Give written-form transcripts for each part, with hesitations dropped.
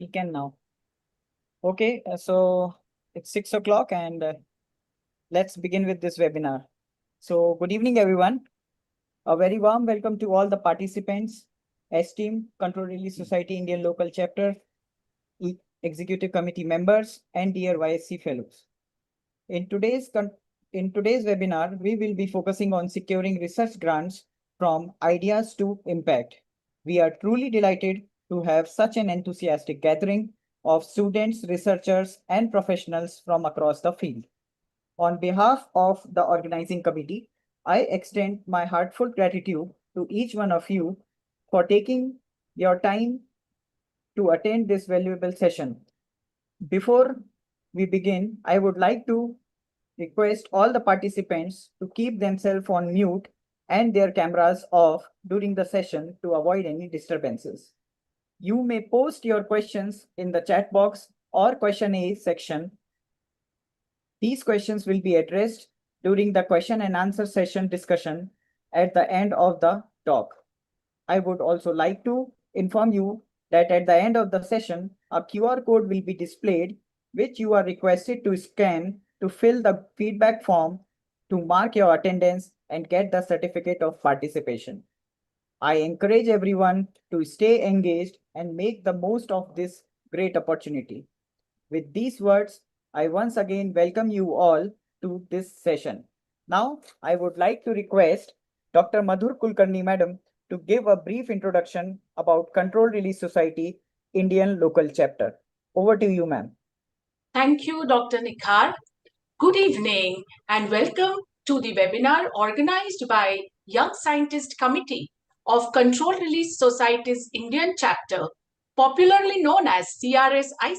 We can now. Okay, so it's 6 o'clock and let's begin with this webinar. So good evening, everyone. A very warm welcome to all the participants, esteemed Control Release Society Indian Local Chapter, Executive Committee members, and dear YSC fellows. In today's webinar, we will be focusing on securing research grants from ideas to impact. We are truly delighted to have such an enthusiastic gathering of students, researchers, and professionals from across the field. On behalf of the organizing committee, I extend my heartfelt gratitude to each one of you for taking your time to attend this valuable session. Before we begin, I would like to request all the participants to keep themselves on mute and their cameras off during the session to avoid any disturbances. You may post your questions in the chat box or question A section. These questions will be addressed during the question and answer session discussion at the end of the talk. I would also like to inform you that at the end of the session, a QR code will be displayed, which you are requested to scan to fill the feedback form to mark your attendance and get the certificate of participation. I encourage everyone to stay engaged and make the most of this great opportunity. With these words, I once again welcome you all to this session. Now, I would like to request Dr. Madhur Kulkarni Madam to give a brief introduction about Control Release Society Indian Local Chapter. Over to you, ma'am. Thank you, Dr. Nikhar. Good evening and welcome to the webinar organized by Young Scientist Committee of Control Release Society's Indian chapter, popularly known as CRS-IC.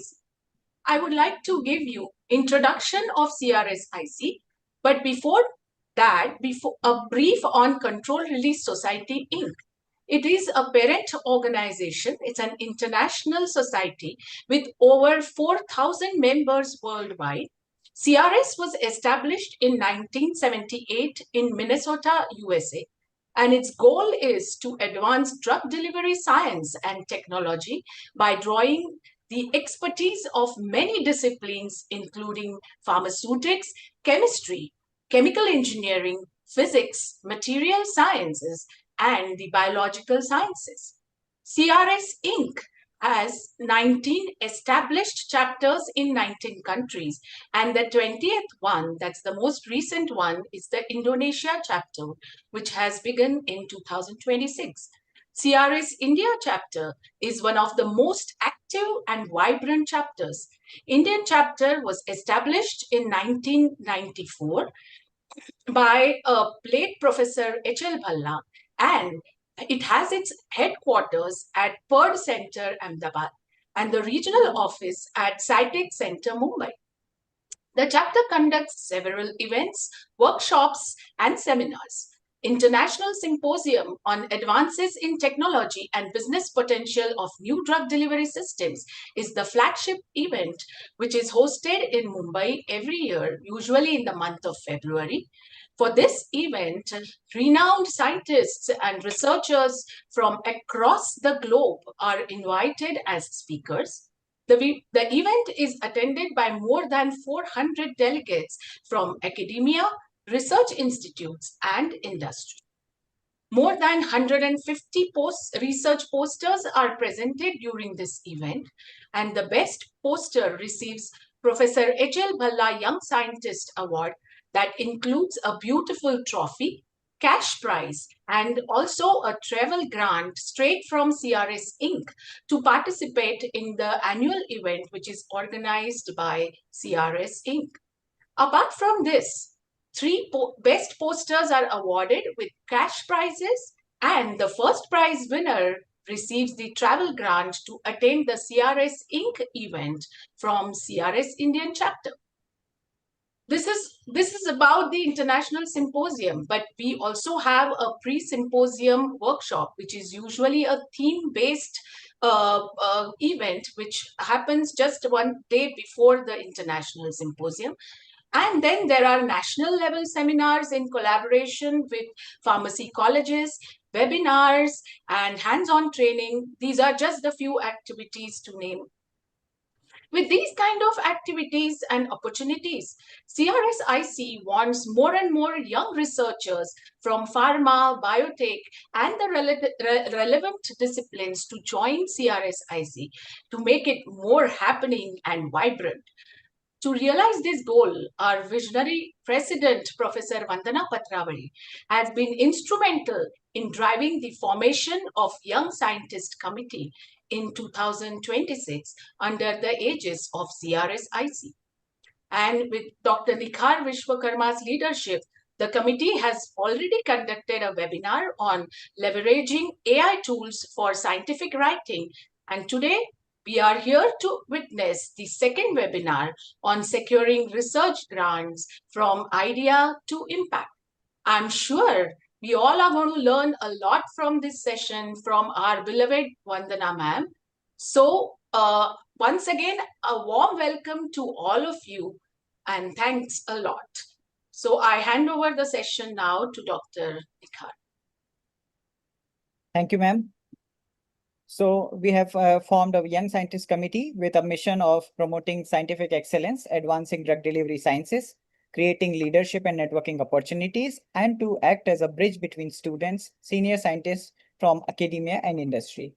I would like to give you introduction of CRS-IC, but before that, a brief on Control Release Society Inc. It is a parent organization. It's an international society with over 4,000 members worldwide. CRS was established in 1978 in Minnesota, USA, and its goal is to advance drug delivery science and technology by drawing the expertise of many disciplines, including pharmaceutics, chemistry, chemical engineering, physics, material sciences, and the biological sciences. CRS Inc. has 19 established chapters in 19 countries, and the 20th one, that's the most recent one, is the Indonesia chapter, which has begun in 2026. CRS India chapter is one of the most active and vibrant chapters. Indian chapter was established in 1994 by a late Professor H.L. Bhalla, and it has its headquarters at Perd Center, Ahmedabad, and the regional office at CITEC Center, Mumbai. The chapter conducts several events, workshops, and seminars. International Symposium on Advances in Technology and Business Potential of New Drug Delivery Systems is the flagship event, which is hosted in Mumbai every year, usually in the month of February. For this event, renowned scientists and researchers from across the globe are invited as speakers. The event is attended by more than 400 delegates from academia, research institutes, and industry. More than 150 research posters are presented during this event, and the best poster receives Professor H.L. Bhalla Young Scientist Award that includes a beautiful trophy, cash prize, and also a travel grant straight from CRS Inc. to participate in the annual event, which is organized by CRS Inc. Apart from this, 3 best posters are awarded with cash prizes, and the first prize winner receives the travel grant to attend the CRS Inc. event from CRS Indian chapter. This is about the International Symposium, but we also have a pre-symposium workshop, which is usually a theme-based event, which happens just one day before the International Symposium. And then there are national level seminars in collaboration with pharmacy colleges, webinars, and hands-on training. These are just the few activities to name With these kind of activities and opportunities, CRSIC wants more and more young researchers from pharma, biotech, and the relevant disciplines to join CRSIC to make it more happening and vibrant. To realize this goal, our visionary president, Professor Vandana Patravale, has been instrumental in driving the formation of Young Scientist Committee in 2026 under the aegis of CRSIC. And with Dr. Nikhar Vishwakarma's leadership, the committee has already conducted a webinar on leveraging AI tools for scientific writing. And today, we are here to witness the second webinar on securing research grants from idea to impact. I'm sure we all are going to learn a lot from this session from our beloved Vandana ma'am. So, once again, a warm welcome to all of you and thanks a lot. So, I hand over the session now to Dr. Nikhar. Thank you, ma'am. So we have formed a Young Scientist Committee with a mission of promoting scientific excellence, advancing drug delivery sciences, creating leadership and networking opportunities, and to act as a bridge between students, senior scientists from academia and industry.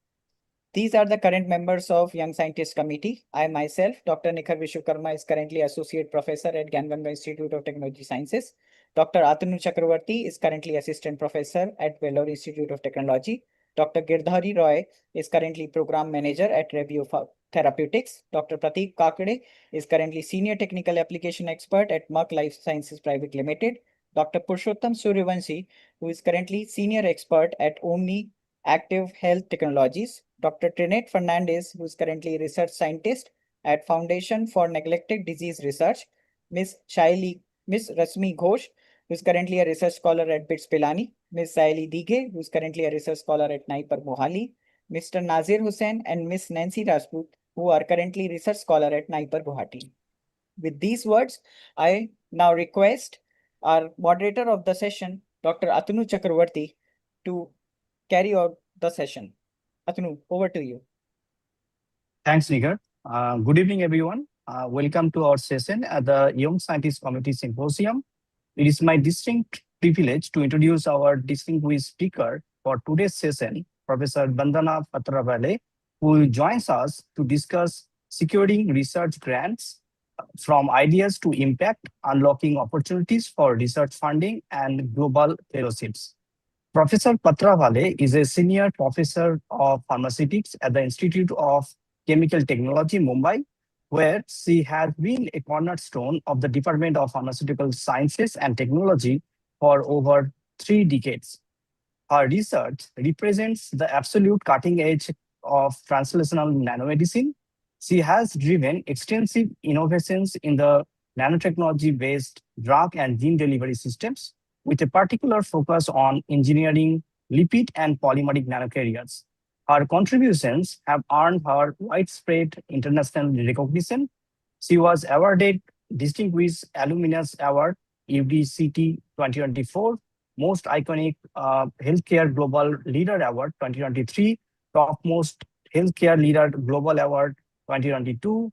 These are the current members of Young Scientist Committee. I myself, Dr. Nikhar Vishwakarma, is currently Associate Professor at Ganga Institute of Technology Sciences. Dr. Atanu Chakraborty is currently Assistant Professor at Vellore Institute of Technology. Dr. Girdhari Roy is currently Program Manager at Review Therapeutics. Dr. Prateek Kakade is currently Senior Technical Application Expert at Merck Life Sciences Private Limited. Dr. Purushottam Suryavanshi, who is currently Senior Expert at Omni Active Health Technologies. Dr. Trinette Fernandez, who is currently a Research Scientist at Foundation for Neglected Disease Research. Ms. Rasmi Ghosh, who is currently a Research Scholar at BITS Pilani. Ms. Saili Dighe, who is currently a Research Scholar at NIPER Mohali. Mr. Nazir Hussain and Ms. Nancy Rajput, who are currently Research Scholar at NIPER Guwahati. With these words, I now request our moderator of the session, Dr. Atanu Chakraborty, to carry out the session. Atanu, over to you. Thanks, Nigar. Good evening, everyone. Welcome to our session at the Young Scientist Committee Symposium. It is my distinct privilege to introduce our distinguished speaker for today's session, Professor Vandana Patravale, who joins us to discuss securing research grants from ideas to impact, unlocking opportunities for research funding and global fellowships. Professor Patravale is a senior professor of pharmaceutics at the Institute of Chemical Technology, Mumbai, where she has been a cornerstone of the Department of Pharmaceutical Sciences and Technology for over 3 decades. Her research represents the absolute cutting edge of translational nanomedicine. She has driven extensive innovations in the nanotechnology-based drug and gene delivery systems, with a particular focus on engineering lipid and polymeric nanocarriers. Her contributions have earned her widespread international recognition. She was awarded Distinguished Alumnus Award, UDCT 2024, Most Iconic Healthcare Global Leader Award 2023, Topmost Healthcare Leader Global Award 2022,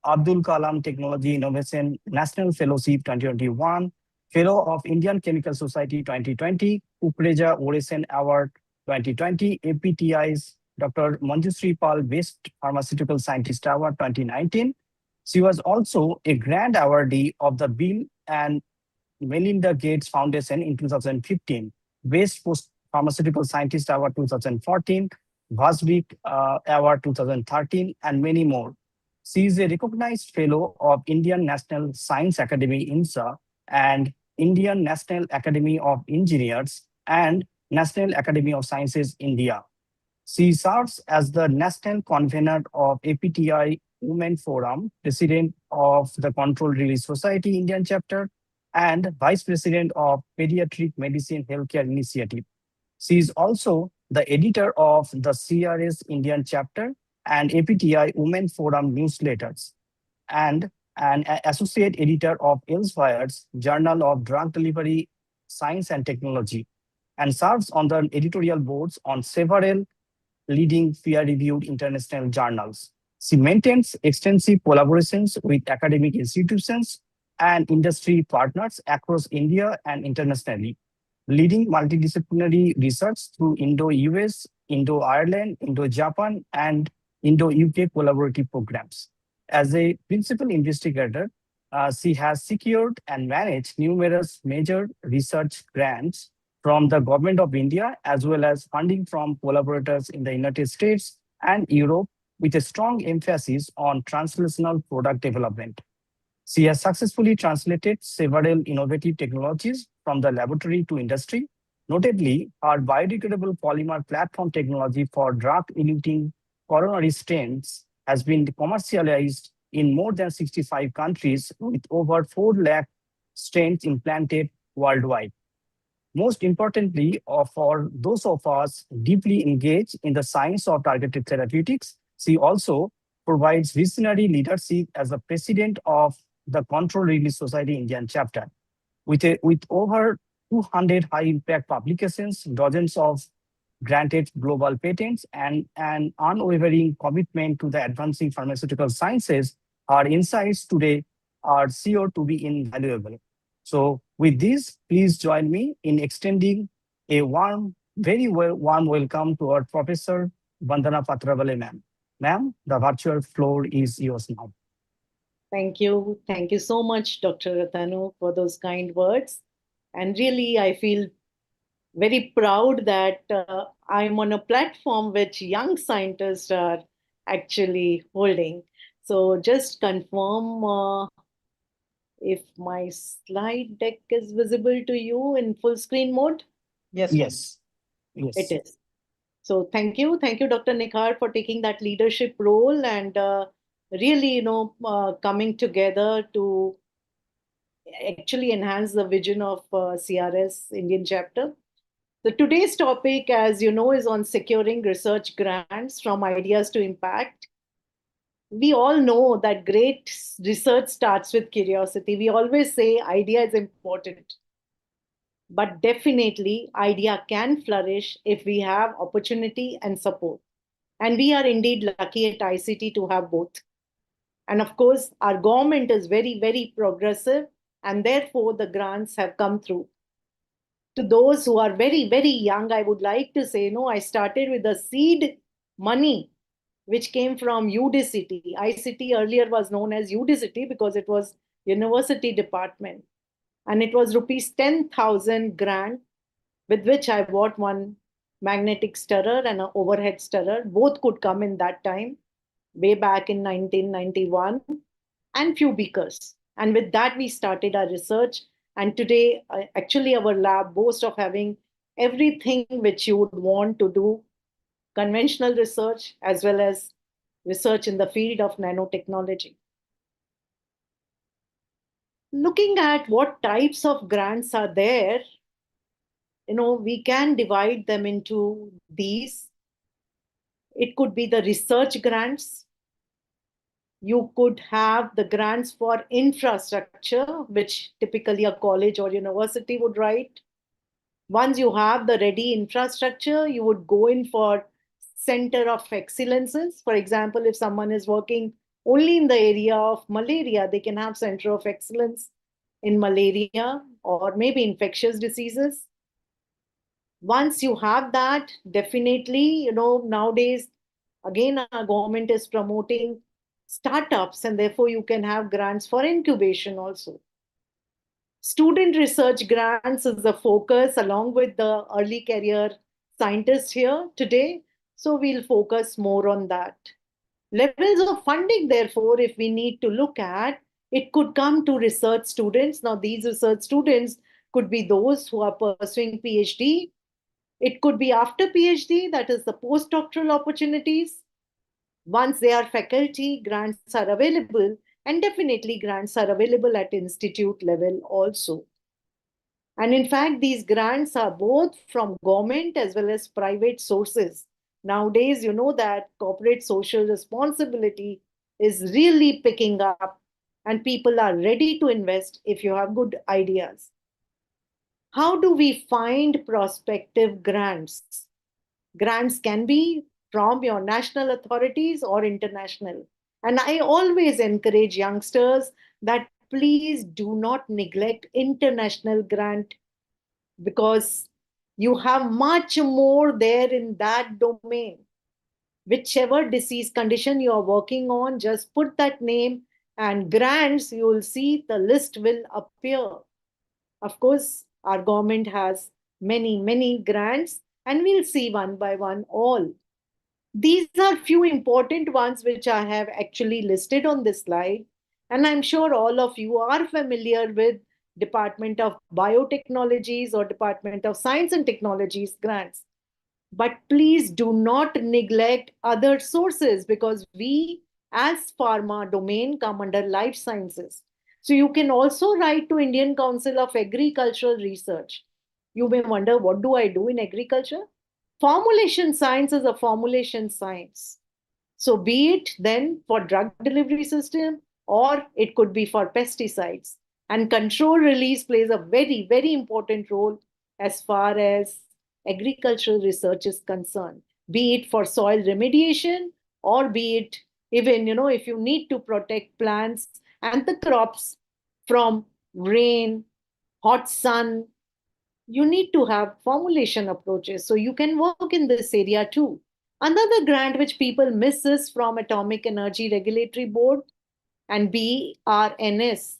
Abdul Kalam Technology Innovation National Fellowship 2021, Fellow of Indian Chemical Society 2020, Ukreja Oresen Award 2020, APTI's Dr. Manjushree Pal Best Pharmaceutical Scientist Award 2019. She was also a grand awardee of the Bill and Melinda Gates Foundation in 2015, Best Post Pharmaceutical Scientist Award 2014, Vasvik Award 2013, and many more. She is a recognized fellow of Indian National Science Academy, INSA, and Indian National Academy of Engineers and National Academy of Sciences, India. She serves as the National Convener of APTI Women Forum, President of the Control Release Society Indian Chapter, and Vice President of Pediatric Medicine Healthcare Initiative. She is also the editor of the CRS Indian Chapter and APTI Women Forum newsletters, and an associate editor of Elsewhere's Journal of Drug Delivery, Science and Technology, and serves on the editorial boards on several leading peer-reviewed international journals. She maintains extensive collaborations with academic institutions and industry partners across India and internationally, leading multidisciplinary research through Indo-US, Indo-Ireland, Indo-Japan, and Indo-UK collaborative programs. As a principal investigator, she has secured and managed numerous major research grants from the Government of India, as well as funding from collaborators in the United States and Europe, with a strong emphasis on translational product development. She has successfully translated several innovative technologies from the laboratory to industry. Notably, our biodegradable polymer platform technology for drug-eluting coronary stents has been commercialized in more than 65 countries, with over 4 lakh stents implanted worldwide. Most importantly, for those of us deeply engaged in the science of targeted therapeutics, she also provides visionary leadership as the president of the Control Release Society Indian chapter. With over 200 high-impact publications, dozens of granted global patents, and an unwavering commitment to the advancing pharmaceutical sciences, our insights today are sure to be invaluable. So with this, please join me in extending a very warm welcome to our Professor Vandana Patravale, ma'am. Ma'am, the virtual floor is yours now. Thank you. Thank you so much, Dr. Atanu, for those kind words. And really, I feel very proud that I'm on a platform which young scientists are actually holding. So just confirm if my slide deck is visible to you in full screen mode. Yes. Yes. It is. So thank you, Dr. Nikhar, for taking that leadership role and really, coming together to actually enhance the vision of CRS Indian chapter. So today's topic, as you know, is on securing research grants from ideas to impact. We all know that great research starts with curiosity. We always say idea is important. But definitely, idea can flourish if we have opportunity and support. And we are indeed lucky at ICT to have both. And of course, our government is very, very progressive, and therefore the grants have come through. To those who are very, very young, I would like to say, I started with the seed money, which came from UDCT. ICT earlier was known as UDCT because it was university department. And it was rupees 10,000 grant, with which I bought one magnetic stirrer and an overhead stirrer. Both could come in that time, way back in 1991, and few beakers. And with that, we started our research. And today, actually, our lab boasts of having everything which you would want to do, conventional research, as well as research in the field of nanotechnology. Looking at what types of grants are there, we can divide them into these. It could be the research grants. You could have the grants for infrastructure, which typically a college or university would write. Once you have the ready infrastructure, you would go in for center of excellences. For example, if someone is working only in the area of malaria, they can have center of excellence in malaria or maybe infectious diseases. Once you have that, definitely, nowadays, again, our government is promoting startups, and therefore you can have grants for incubation also. Student research grants is the focus along with the early career scientists here today. So we'll focus more on that. Levels of funding, therefore, if we need to look at, it could come to research students. Now, these research students could be those who are pursuing PhD. It could be after PhD, that is the postdoctoral opportunities. Once they are faculty, grants are available, and definitely grants are available at institute level also. And in fact, these grants are both from government as well as private sources. Nowadays, you know that corporate social responsibility is really picking up, and people are ready to invest if you have good ideas. How do we find prospective grants? Grants can be from your national authorities or international. And I always encourage youngsters that please do not neglect international grant, because you have much more there in that domain. Whichever disease condition you are working on, just put that name and grants, you will see the list will appear. Of course, our government has many, many grants, and we'll see one by one all. These are few important ones which I have actually listed on this slide. And I'm sure all of you are familiar with Department of Biotechnologies or Department of Science and Technologies grants. But please do not neglect other sources, because we as pharma domain come under life sciences. So you can also write to Indian Council of Agricultural Research. You may wonder, what do I do in agriculture? Formulation science is a formulation science. So be it then for drug delivery system, or it could be for pesticides. And control release plays a very, very important role as far as agricultural research is concerned, be it for soil remediation, or be it even, if you need to protect plants and the crops from rain, hot sun, you need to have formulation approaches. So you can work in this area too. Another grant which people miss is from Atomic Energy Regulatory Board and BRNS.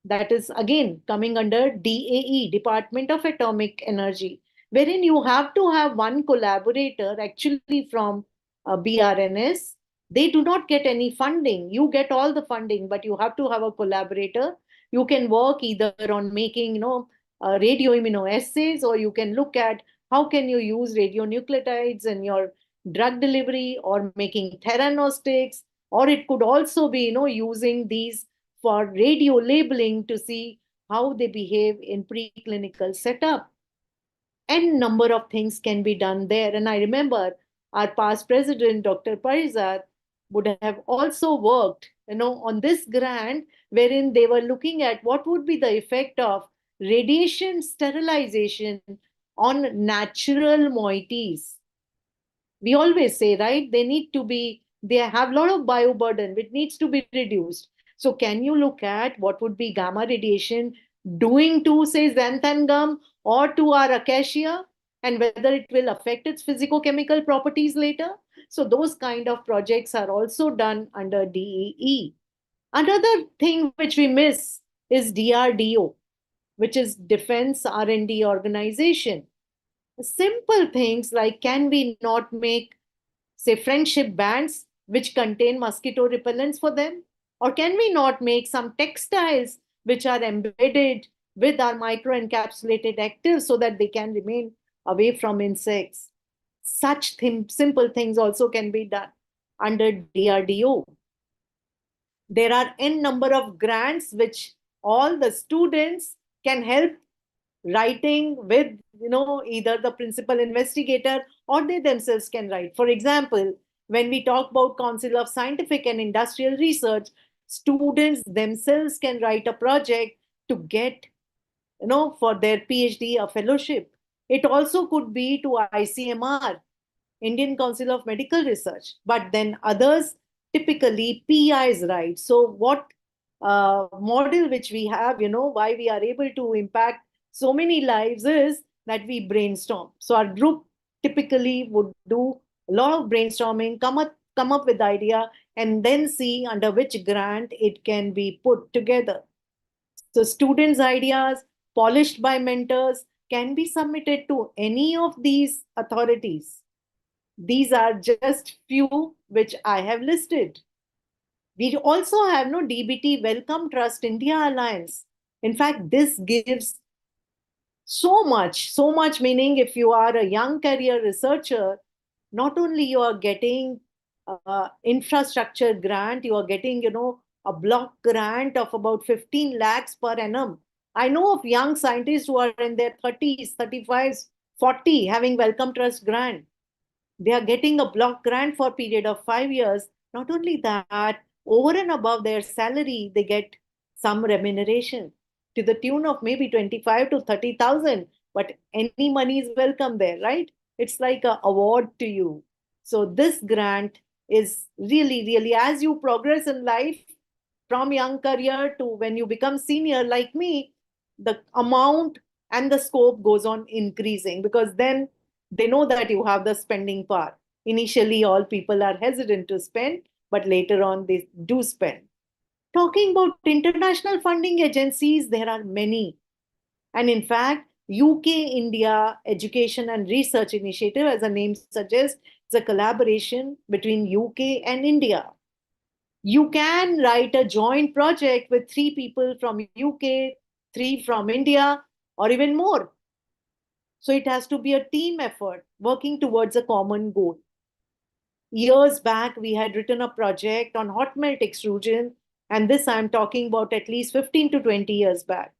That is again coming under DAE, Department of Atomic Energy, wherein you have to have one collaborator actually from BRNS. They do not get any funding. You get all the funding, but you have to have a collaborator. You can work either on making, radioimmunoassays, or you can look at how can you use radionuclides in your drug delivery, or making theranostics, or it could also be, using these for radio labeling to see how they behave in preclinical setup. N number of things can be done there. And I remember our past president, Dr. Parizad, would have also worked, on this grant, wherein they were looking at what would be the effect of radiation sterilization on natural moieties. We always say, right, they have a lot of bioburden which needs to be reduced. So can you look at what would be gamma radiation doing to, say, xanthan gum or to our acacia, and whether it will affect its physicochemical properties later? So those kind of projects are also done under DEE. Another thing which we miss is DRDO, which is Defense R&D Organization. Simple things like, can we not make, say, friendship bands which contain mosquito repellents for them? Or can we not make some textiles which are embedded with our microencapsulated actives so that they can remain away from insects? Such simple things also can be done under DRDO. There are n number of grants which all the students can help writing with, either the principal investigator or they themselves can write. For example, when we talk about Council of Scientific and Industrial Research, students themselves can write a project to get, for their PhD a fellowship. It also could be to ICMR, Indian Council of Medical Research, but then others typically PIs write. So what model which we have, why we are able to impact so many lives is that we brainstorm. So our group typically would do a lot of brainstorming, come up with idea, and then see under which grant it can be put together. So students' ideas, polished by mentors, can be submitted to any of these authorities. These are just few which I have listed. We also have DBT Wellcome Trust India Alliance. In fact, this gives so much meaning. If you are a young career researcher, not only you are getting infrastructure grant, you are getting, a block grant of about 15 lakhs per annum. I know of young scientists who are in their 30s, 35s, 40 having Wellcome Trust grant. They are getting a block grant for a period of 5 years. Not only that, over and above their salary, they get some remuneration to the tune of maybe 25 to 30,000. But any money is welcome there, right? It's like an award to you. So this grant is really, really, as you progress in life, from young career to when you become senior like me, the amount and the scope goes on increasing, because then they know that you have the spending power. Initially, all people are hesitant to spend, but later on they do spend. Talking about international funding agencies, there are many. And in fact, UK India Education and Research Initiative, as the name suggests, is a collaboration between UK and India. You can write a joint project with 3 people from UK, 3 from India, or even more. So it has to be a team effort working towards a common goal. Years back, we had written a project on hot melt extrusion, and this I'm talking about at least 15 to 20 years back,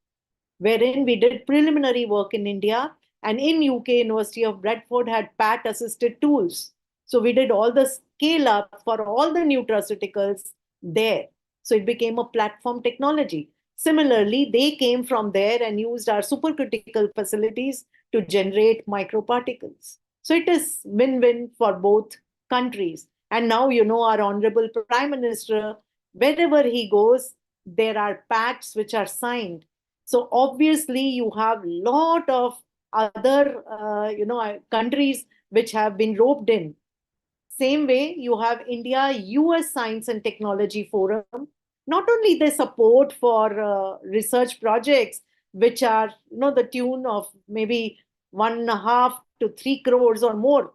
wherein we did preliminary work in India, and in UK, University of Bradford had PAT assisted tools. So we did all the scale up for all the nutraceuticals there. So it became a platform technology. Similarly, they came from there and used our supercritical facilities to generate microparticles. So it is win-win for both countries. And now, our Honorable Prime Minister, wherever he goes, there are pacts which are signed. So obviously, you have a lot of other, countries which have been roped in. Same way, you have India-US Science and Technology Forum. Not only they support for research projects, which are, the tune of maybe 1.5 to 3 crores or more.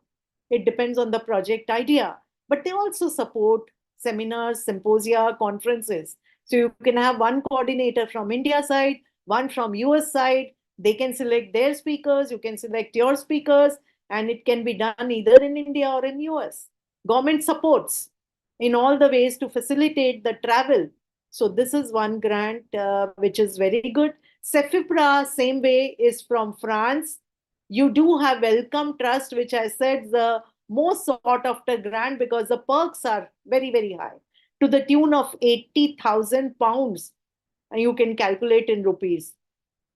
It depends on the project idea. But they also support seminars, symposia, conferences. So you can have one coordinator from India side, one from US side. They can select their speakers, you can select your speakers, and it can be done either in India or in US. Government supports in all the ways to facilitate the travel. So this is one grant which is very good. Cefipra, same way, is from France. You do have Welcome Trust, which I said the most sought after grant because the perks are very, very high, to the tune of 80,000 pounds. And you can calculate in rupees.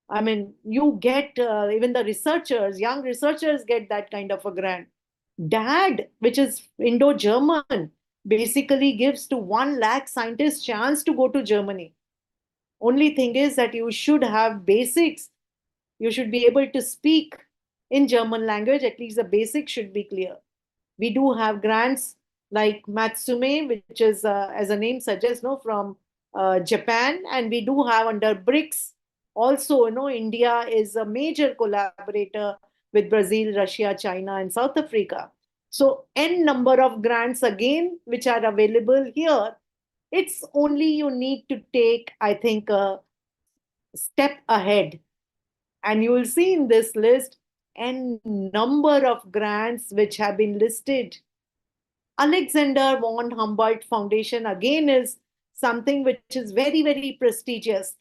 I mean, you get even the researchers, young researchers get that kind of a grant. DAD, which is Indo-German, basically gives to 1 lakh scientists chance to go to Germany. Only thing is that you should have basics. You should be able to speak in German language. At least the basics should be clear. We do have grants like Matsume, which is, as the name suggests, from Japan. And we do have under BRICS. Also, India is a major collaborator with Brazil, Russia, China, and South Africa. So N number of grants again, which are available here. It's only you need to take, I think, a step ahead. And you will see in this list N number of grants which have been listed. Alexander von Humboldt Foundation again is something which is very, very prestigious.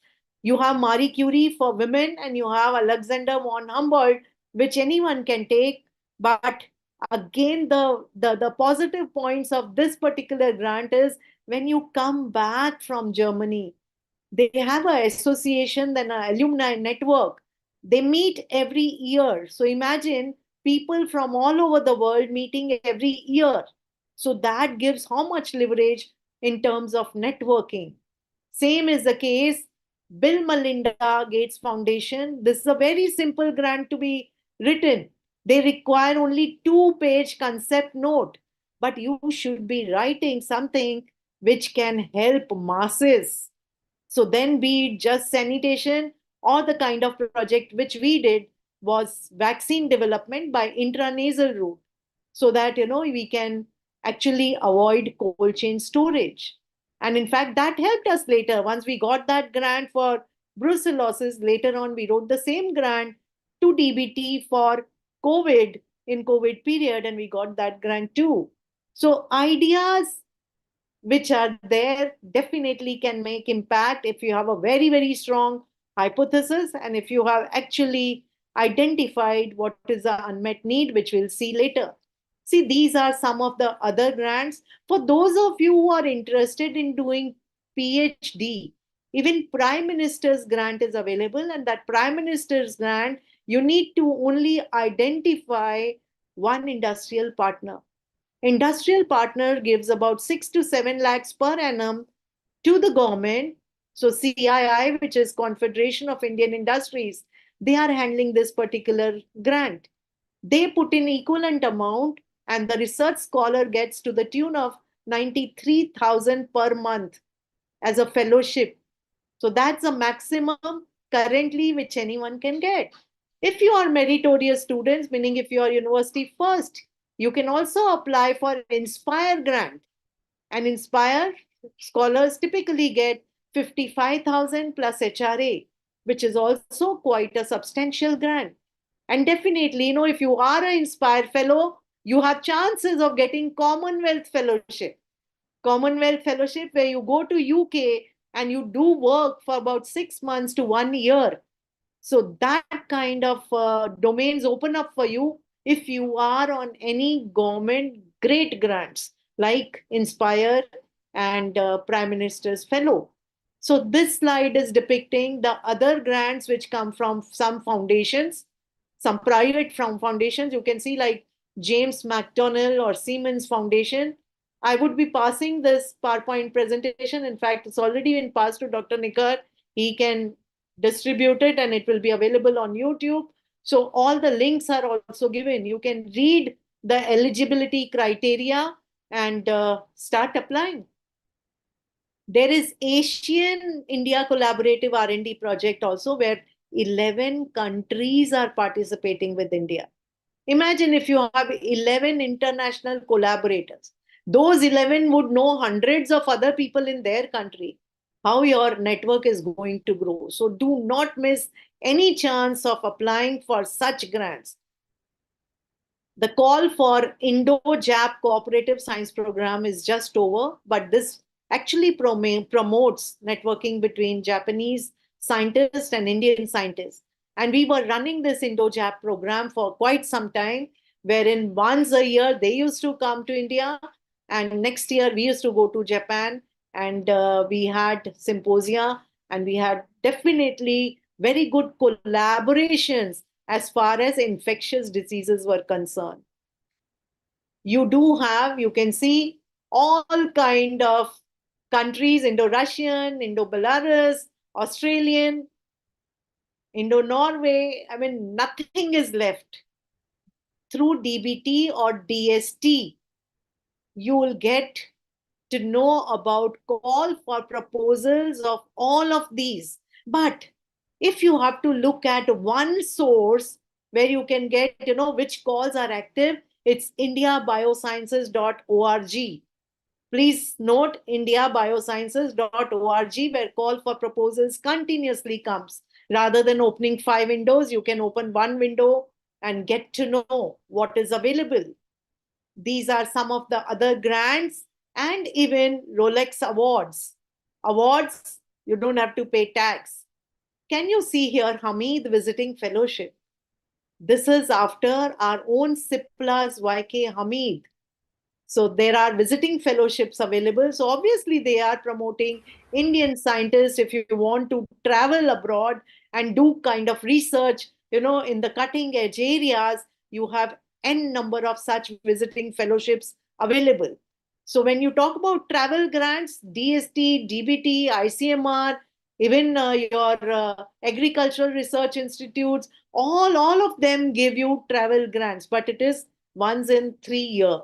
You have Marie Curie for women and you have Alexander von Humboldt, which anyone can take. But again, the positive points of this particular grant is when you come back from Germany, they have an association, then an alumni network. They meet every year. So imagine people from all over the world meeting every year. So that gives how much leverage in terms of networking. Same is the case, Bill Melinda Gates Foundation. This is a very simple grant to be written. They require only 2-page concept note, but you should be writing something which can help masses. So then be it just sanitation or the kind of project which we did was vaccine development by intranasal route, so that, we can actually avoid cold chain storage. And in fact, that helped us later. Once we got that grant for brucellosis, later on we wrote the same grant to DBT for COVID in COVID period, and we got that grant too. So ideas which are there definitely can make impact if you have a very, very strong hypothesis and if you have actually identified what is the unmet need, which we'll see later. See, these are some of the other grants. For those of you who are interested in doing PhD, even Prime Minister's grant is available, and that Prime Minister's grant, you need to only identify one industrial partner. Industrial partner gives about 6 to 7 lakhs per annum to the government. So CII, which is Confederation of Indian Industries, they are handling this particular grant. They put in equivalent amount and the research scholar gets to the tune of 93,000 per month as a fellowship. So that's a maximum currently which anyone can get. If you are meritorious students, meaning if you are university first, you can also apply for Inspire grant. And Inspire scholars typically get 55,000 plus HRA, which is also quite a substantial grant. And definitely, if you are an Inspire fellow, you have chances of getting Commonwealth Fellowship. Commonwealth Fellowship, where you go to UK and you do work for about 6 months to 1 year. So that kind of domains open up for you if you are on any government great grants like Inspire and Prime Minister's Fellow. So this slide is depicting the other grants which come from some foundations, some private foundations. You can see like James McDonnell or Siemens Foundation. I would be passing this PowerPoint presentation. In fact, it's already been passed to Dr. Nikar. He can distribute it and it will be available on YouTube. So all the links are also given. You can read the eligibility criteria and start applying. There is Asian India Collaborative R&D project also, where 11 countries are participating with India. Imagine if you have 11 international collaborators. Those 11 would know hundreds of other people in their country. How your network is going to grow. So do not miss any chance of applying for such grants. The call for Indo-Jap Cooperative Science Program is just over, but this actually promotes networking between Japanese scientists and Indian scientists. And we were running this Indo-Jap program for quite some time, wherein once a year they used to come to India, and next year we used to go to Japan, and we had symposia, and we had definitely very good collaborations as far as infectious diseases were concerned. You can see all kind of countries, Indo-Russian, Indo-Belarus, Australian, Indo-Norway. I mean, nothing is left. Through DBT or DST, you will get to know about call for proposals of all of these. But if you have to look at one source where you can get, which calls are active, it's indiabiosciences.org. Please note indiabiosciences.org, where call for proposals continuously comes. Rather than opening 5 windows, you can open 1 window and get to know what is available. These are some of the other grants and even Rolex awards. Awards, you don't have to pay tax. Can you see here Hamid Visiting Fellowship? This is after our own CIPLA's YK Hamid. So there are visiting fellowships available. So obviously they are promoting Indian scientists. If you want to travel abroad and do kind of research, in the cutting edge areas, you have N number of such visiting fellowships available. So when you talk about travel grants, DST, DBT, ICMR, even your agricultural research institutes, all of them give you travel grants, but it is once in 3 years.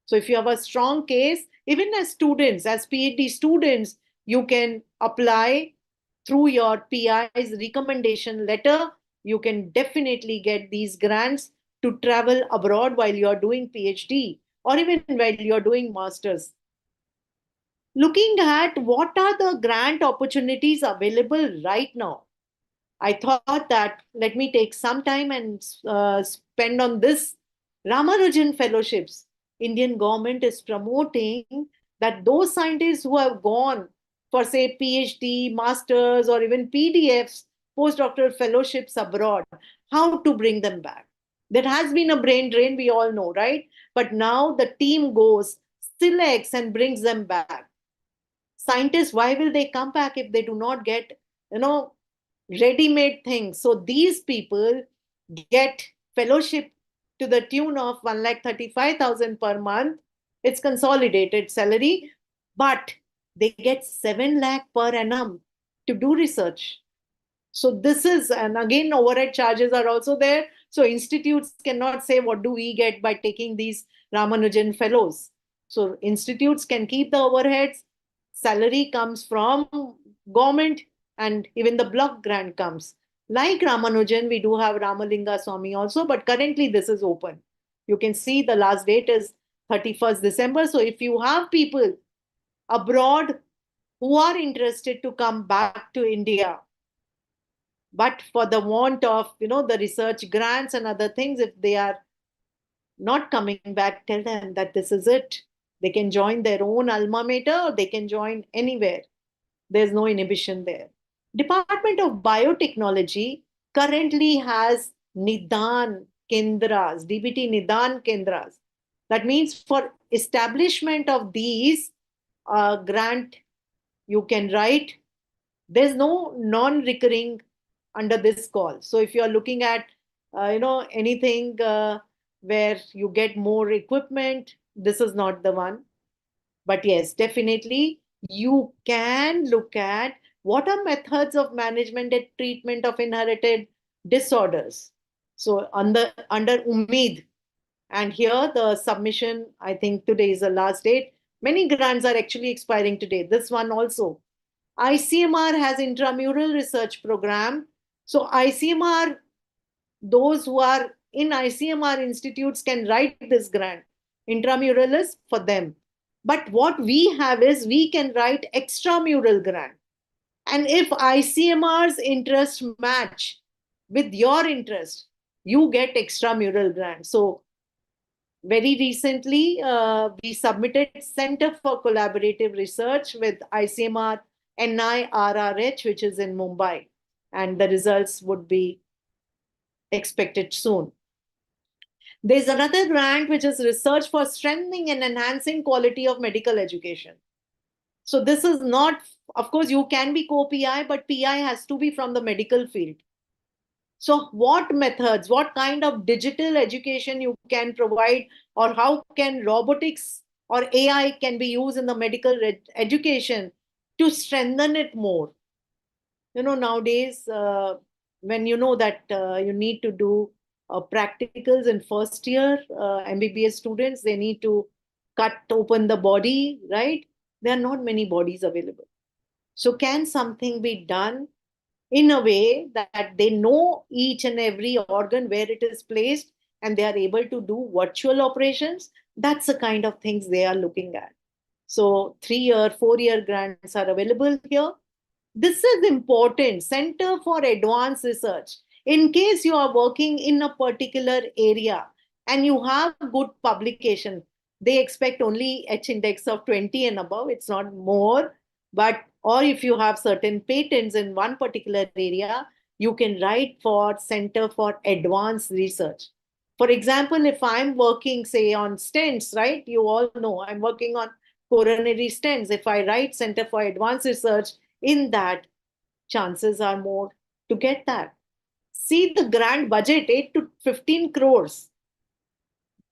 So if you have a strong case, even as students, as PhD students, you can apply through your PI's recommendation letter. You can definitely get these grants to travel abroad while you're doing PhD or even while you're doing masters. Looking at what are the grant opportunities available right now, I thought that let me take some time and spend on this. Ramanujan Fellowships. Indian government is promoting that those scientists who have gone for, say, PhD, masters, or even PDFs, postdoctoral fellowships abroad, how to bring them back. That has been a brain drain, we all know, right? But now the team goes, selects, and brings them back. Scientists, why will they come back if they do not get, ready-made things? So these people get fellowship to the tune of 1,35,000 per month. It's consolidated salary, but they get 7 lakh per annum to do research. So this is, and again, overhead charges are also there. So institutes cannot say what do we get by taking these Ramanujan fellows. So institutes can keep the overheads. Salary comes from government, and even the block grant comes. Like Ramanujan, we do have Ramalinga Swami also, but currently this is open. You can see the last date is 31st December. So if you have people abroad who are interested to come back to India, but for the want of the research grants and other things, if they are not coming back, tell them that this is it. They can join their own alma mater, or they can join anywhere. There's no inhibition there. Department of Biotechnology currently has Nidan Kendras, DBT Nidan Kendras. That means for establishment of these grant, you can write. There's no non-recurring under this call. So if you are looking at, anything where you get more equipment, this is not the one. But yes, definitely you can look at what are methods of management and treatment of inherited disorders. So under Umeed, and here the submission, I think today is the last date. Many grants are actually expiring today. This one also. ICMR has intramural research program. So ICMR, those who are in ICMR institutes can write this grant. Intramural is for them. But what we have is we can write extramural grant. And if ICMR's interest match with your interest, you get extramural grant. So very recently, we submitted Center for Collaborative Research with ICMR NIRRH, which is in Mumbai. And the results would be expected soon. There's another grant, which is Research for Strengthening and Enhancing Quality of Medical Education. So this is not, of course, you can be co-PI, but PI has to be from the medical field. So what methods, what kind of digital education you can provide, or how can robotics or AI can be used in the medical education to strengthen it more? Nowadays, when you know that you need to do practicals in first year, MBBS students, they need to cut open the body, right? There are not many bodies available. So can something be done in a way that they know each and every organ where it is placed, and they are able to do virtual operations? That's the kind of things they are looking at. So 3-year, 4-year grants are available here. This is important. Center for Advanced Research. In case you are working in a particular area and you have good publication, they expect only H index of 20 and above. It's not more. But, or if you have certain patents in one particular area, you can write for Center for Advanced Research. For example, if I'm working, say, on stents, right? You all know I'm working on coronary stents. If I write Center for Advanced Research, in that, chances are more to get that. See the grant budget, 8 to 15 crores.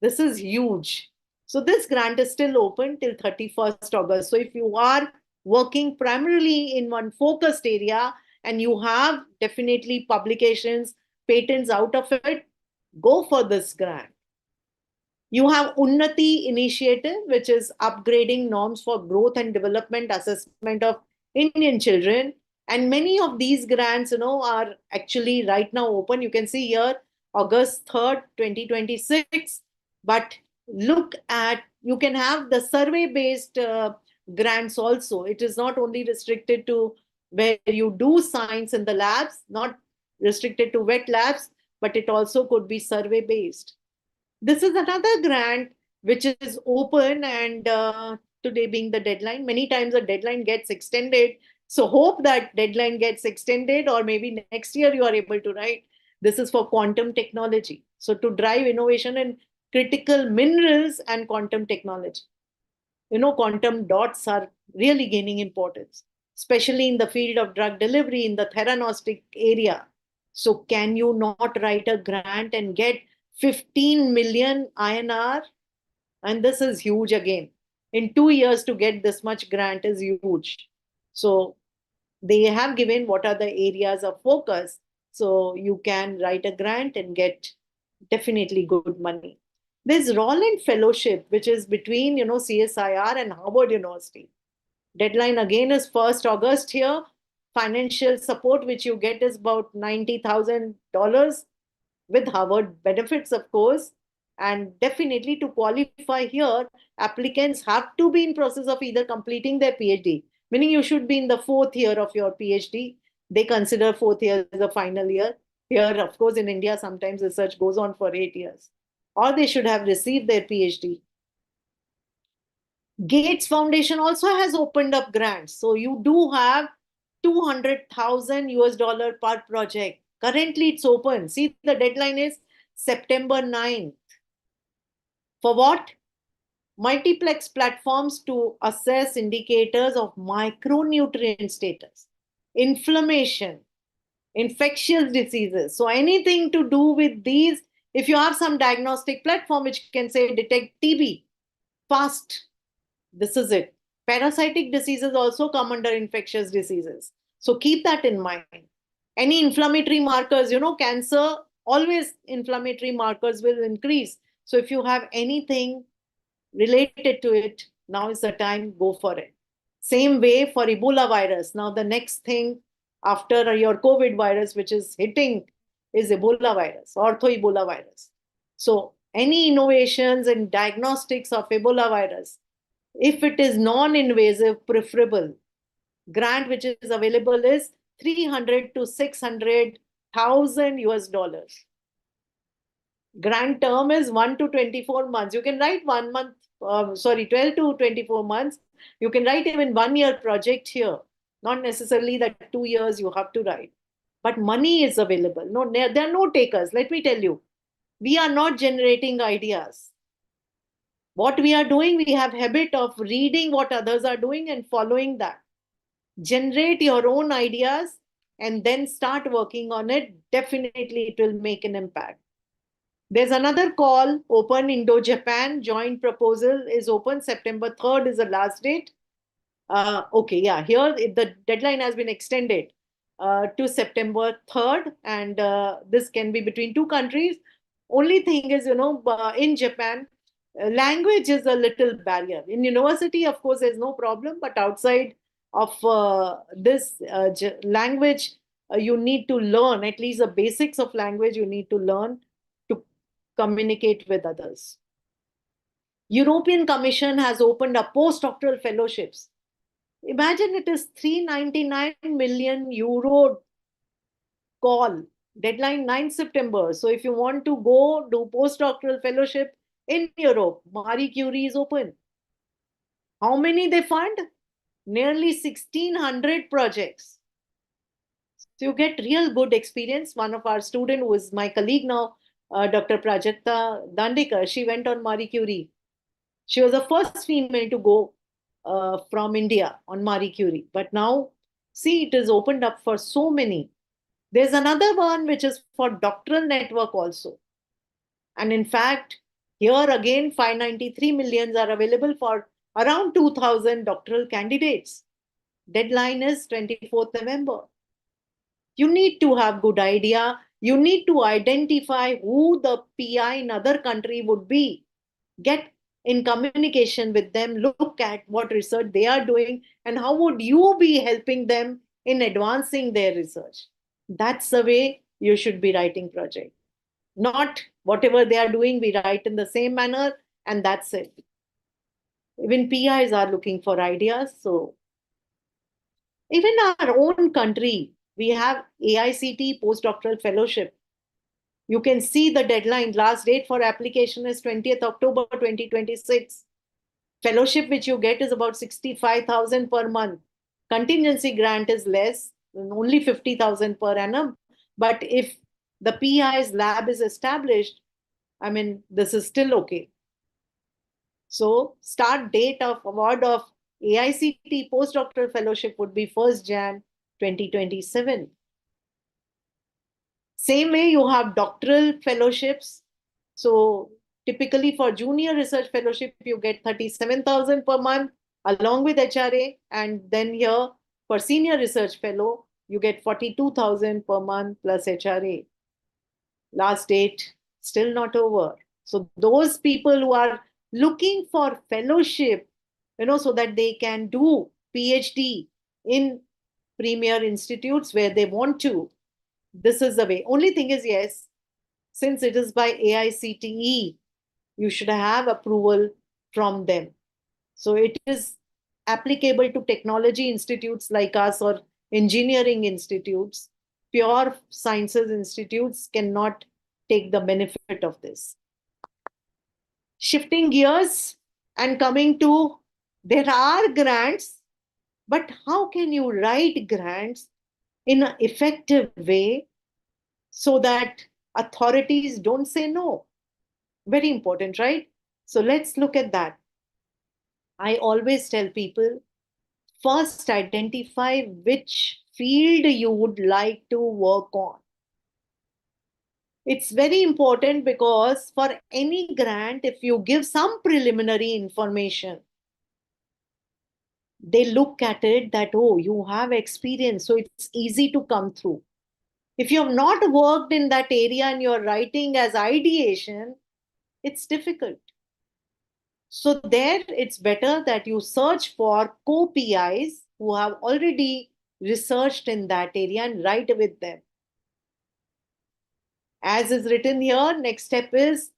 This is huge. So this grant is still open till 31st August. So if you are working primarily in one focused area and you have definitely publications, patents out of it, go for this grant. You have Unnati initiative, which is upgrading norms for growth and development assessment of Indian children. And many of these grants, are actually right now open. You can see here, August 3rd, 2026. But look at, you can have the survey-based grants also. It is not only restricted to where you do science in the labs, not restricted to wet labs, but it also could be survey-based. This is another grant which is open, and today being the deadline, many times the deadline gets extended. So hope that deadline gets extended, or maybe next year you are able to write. This is for quantum technology. So to drive innovation in critical minerals and quantum technology. Quantum dots are really gaining importance, especially in the field of drug delivery, in the theranostic area. So can you not write a grant and get 15 million INR. And this is huge again. In 2 years to get this much grant is huge. So they have given what are the areas of focus. So you can write a grant and get definitely good money. There's Roland Fellowship, which is between, CSIR and Harvard University. Deadline again is 1st August here. Financial support which you get is about $90,000 with Harvard benefits, of course. And definitely to qualify here, applicants have to be in process of either completing their PhD, meaning you should be in the 4th year of your PhD. They consider 4th year as the final year. Here, of course, in India, sometimes research goes on for 8 years. Or they should have received their PhD. Gates Foundation also has opened up grants. So you do have 200,000 US dollar per project. Currently, it's open. See, the deadline is September 9th. For what? Multiplex platforms to assess indicators of micronutrient status, inflammation, infectious diseases. So anything to do with these, if you have some diagnostic platform which can say detect TB fast, this is it. Parasitic diseases also come under infectious diseases. So keep that in mind. Any inflammatory markers, cancer, always inflammatory markers will increase. So if you have anything related to it, now is the time, go for it. Same way for Ebola virus. Now the next thing after your COVID virus, which is hitting, is Ebola virus, ortho Ebola virus. So any innovations in diagnostics of Ebola virus, if it is non-invasive, preferable. Grant which is available is 300 to 600,000 US dollars. Grant term is 1 to 24 months. You can write 1 month, 12 to 24 months. You can write even 1 year project here. Not necessarily that 2 years you have to write. But money is available. No, there are no takers. Let me tell you, we are not generating ideas. What we are doing, we have habit of reading what others are doing and following that. Generate your own ideas and then start working on it. Definitely it will make an impact. There's another call open, Indo-Japan joint proposal is open. September 3rd is the last date. Here the deadline has been extended to September 3rd, and this can be between 2 countries. Only thing is, in Japan, language is a little barrier. In university, of course, there's no problem, but outside of this language, you need to learn, at least the basics of language you need to learn to communicate with others. European Commission has opened up postdoctoral fellowships. Imagine it is 399 million euro call, deadline 9 September. So if you want to go do postdoctoral fellowship in Europe, Marie Curie is open. How many they fund? Nearly 1,600 projects. So you get real good experience. One of our students, who is my colleague now, Dr. Prajakta Dandekar, she went on Marie Curie. She was the first female to go from India on Marie Curie. But now, see, it is opened up for so many. There's another one which is for doctoral network also. And in fact, here again, 593 millions are available for around 2,000 doctoral candidates. Deadline is 24th November. You need to have good idea. You need to identify who the PI in other country would be. Get in communication with them, look at what research they are doing, and how would you be helping them in advancing their research. That's the way you should be writing project. Not whatever they are doing, we write in the same manner, and that's it. Even PIs are looking for ideas. So even our own country, we have AICT postdoctoral fellowship. You can see the deadline. Last date for application is 20th October 2026. Fellowship which you get is about 65,000 per month. Contingency grant is less, only 50,000 per annum. But if the PI's lab is established, this is still okay. So start date of award of AICT postdoctoral fellowship would be 1st Jan 2027. Same way you have doctoral fellowships. So typically for junior research fellowship, you get 37,000 per month along with HRA. And then here for senior research fellow, you get 42,000 per month plus HRA. Last date still not over. So those people who are looking for fellowship, so that they can do PhD in premier institutes where they want to, this is the way. Only thing is, yes, since it is by AICTE, you should have approval from them. So it is applicable to technology institutes like us or engineering institutes. Pure sciences institutes cannot take the benefit of this. Shifting gears and coming to, there are grants, but how can you write grants in an effective way so that authorities don't say no? Very important, right? So let's look at that. I always tell people, first identify which field you would like to work on. It's very important because for any grant, if you give some preliminary information, they look at it that, oh, you have experience, so it's easy to come through. If you have not worked in that area and you're writing as ideation, it's difficult. So there, it's better that you search for co-PIs who have already researched in that area and write with them. As is written here, next step is,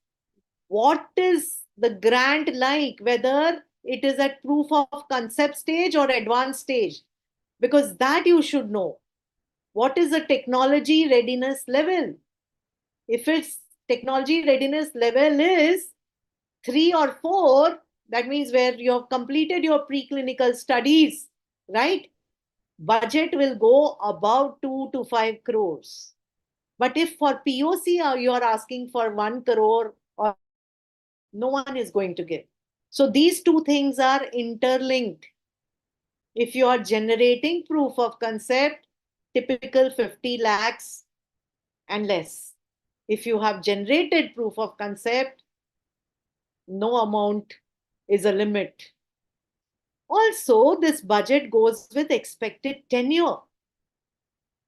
what is the grant like, whether it is at proof of concept stage or advanced stage, because that you should know. What is the technology readiness level? If its technology readiness level is 3 or 4, that means where you have completed your preclinical studies, right? Budget will go above 2 to 5 crores. But if for POC you are asking for 1 crore, or no one is going to give. So these two things are interlinked. If you are generating proof of concept, typical 50 lakhs and less. If you have generated proof of concept, no amount is a limit. Also, this budget goes with expected tenure.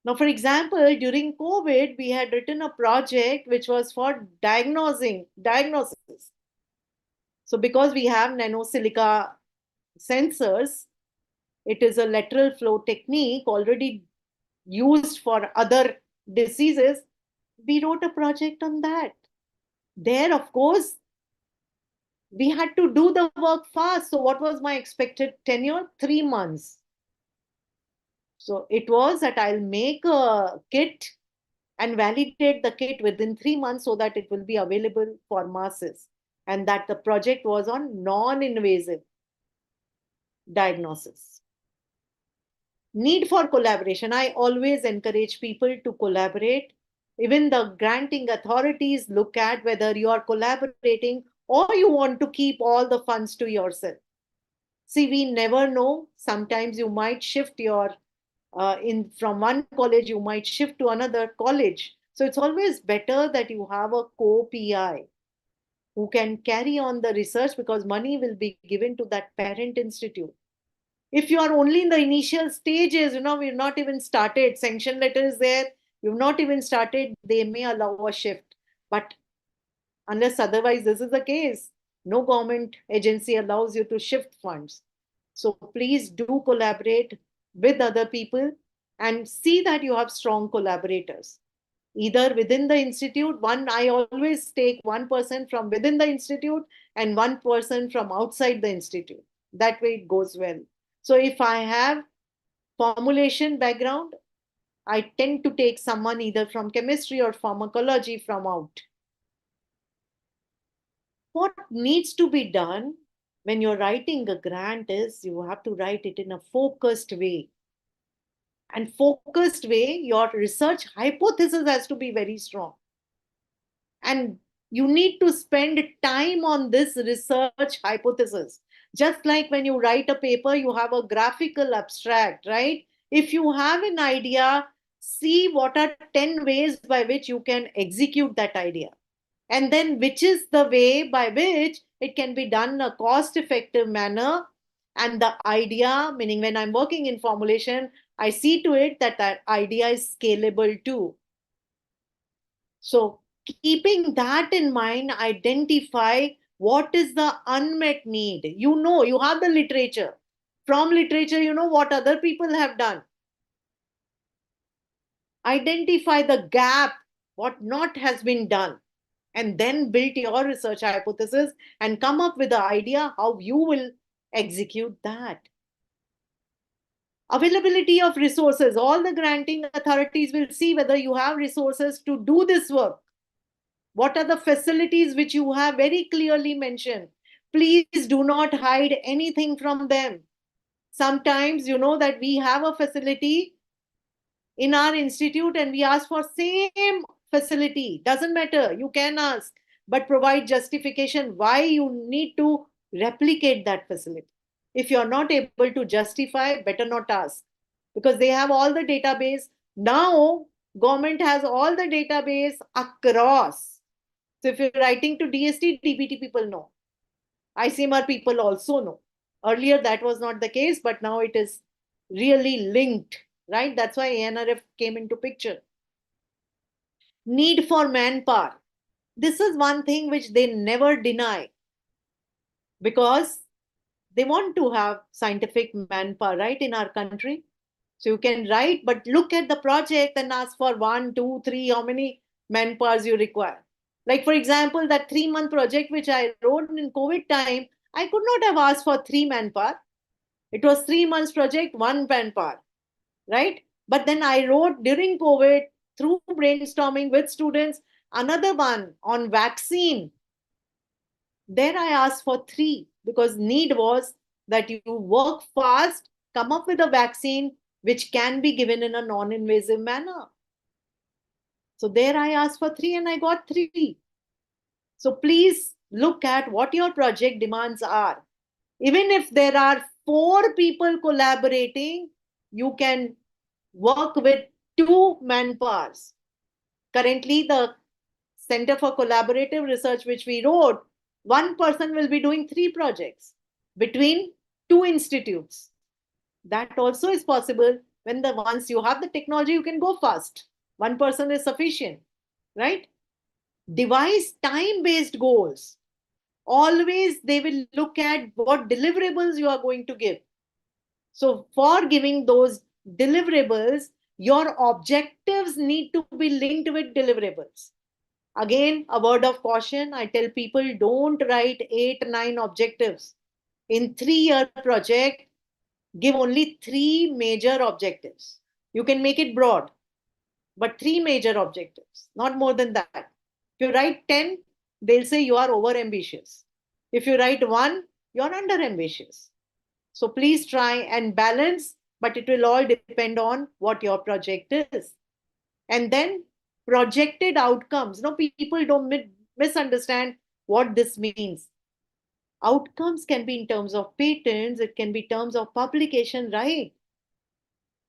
Now, for example, during COVID, we had written a project which was for diagnosis. So because we have nanosilica sensors, it is a lateral flow technique already used for other diseases. We wrote a project on that. There, of course, we had to do the work fast. So what was my expected tenure? 3 months. So it was that I'll make a kit and validate the kit within 3 months so that it will be available for masses. And that the project was on non-invasive diagnosis. Need for collaboration. I always encourage people to collaborate. Even the granting authorities look at whether you are collaborating or you want to keep all the funds to yourself. See, we never know. Sometimes you might shift your, from one college, you might shift to another college. So it's always better that you have a co-PI who can carry on the research, because money will be given to that parent institute. If you are only in the initial stages, we've not even started, sanction letter is there, you've not even started, they may allow a shift. But unless otherwise this is the case, no government agency allows you to shift funds. So please do collaborate with other people and see that you have strong collaborators. Either within the institute, I always take one person from within the institute and one person from outside the institute. That way it goes well. So if I have formulation background, I tend to take someone either from chemistry or pharmacology from out. What needs to be done when you're writing a grant is you have to write it in a focused way. And focused way, your research hypothesis has to be very strong. And you need to spend time on this research hypothesis. Just like when you write a paper, you have a graphical abstract, right? If you have an idea, see what are 10 ways by which you can execute that idea. and then which is the way by which it can be done in a cost-effective manner. And the idea, meaning when I'm working in formulation, I see to it that that idea is scalable too. So keeping that in mind, identify what is the unmet need. You have the literature. From literature, you know what other people have done. Identify the gap, what not has been done, and then build your research hypothesis and come up with the idea how you will execute that. Availability of resources. All the granting authorities will see whether you have resources to do this work. What are the facilities which you have very clearly mentioned? Please do not hide anything from them. Sometimes you know that we have a facility in our institute and we ask for same facility. Doesn't matter, you can ask, but provide justification why you need to replicate that facility. If you're not able to justify, better not ask, because they have all the database. Now government has all the database across. So if you're writing to DST, DBT people know. ICMR people also know. Earlier that was not the case, but now it is really linked, right? That's why ANRF came into picture. Need for manpower. This is one thing which they never deny, because they want to have scientific manpower, right, in our country. So you can write, but look at the project and ask for 1, 2, 3, how many manpowers you require. Like, for example, that 3-month project which I wrote in COVID time, I could not have asked for 3 manpower. It was 3 months project, 1 manpower, right? But then I wrote during COVID, through brainstorming with students, another one on vaccine. There I asked for 3, because need was that you work fast, come up with a vaccine which can be given in a non-invasive manner. So there I asked for 3 and I got 3. So please look at what your project demands are. Even if there are 4 people collaborating, you can work with 2 manpowers. Currently, the Center for Collaborative Research, which we wrote, 1 person will be doing 3 projects between 2 institutes. That also is possible. When once you have the technology, you can go fast. 1 person is sufficient, right? Devise time-based goals. Always they will look at what deliverables you are going to give. So for giving those deliverables, your objectives need to be linked with deliverables. Again, a word of caution. I tell people, don't write 8, 9 objectives. In 3-year project, give only 3 major objectives. You can make it broad, but 3 major objectives, not more than that. If you write 10, they'll say you are over ambitious. If you write 1, you're under ambitious. So please try and balance, but it will all depend on what your project is. And then projected outcomes. No, people don't misunderstand what this means. Outcomes can be in terms of patents, it can be in terms of publication, right?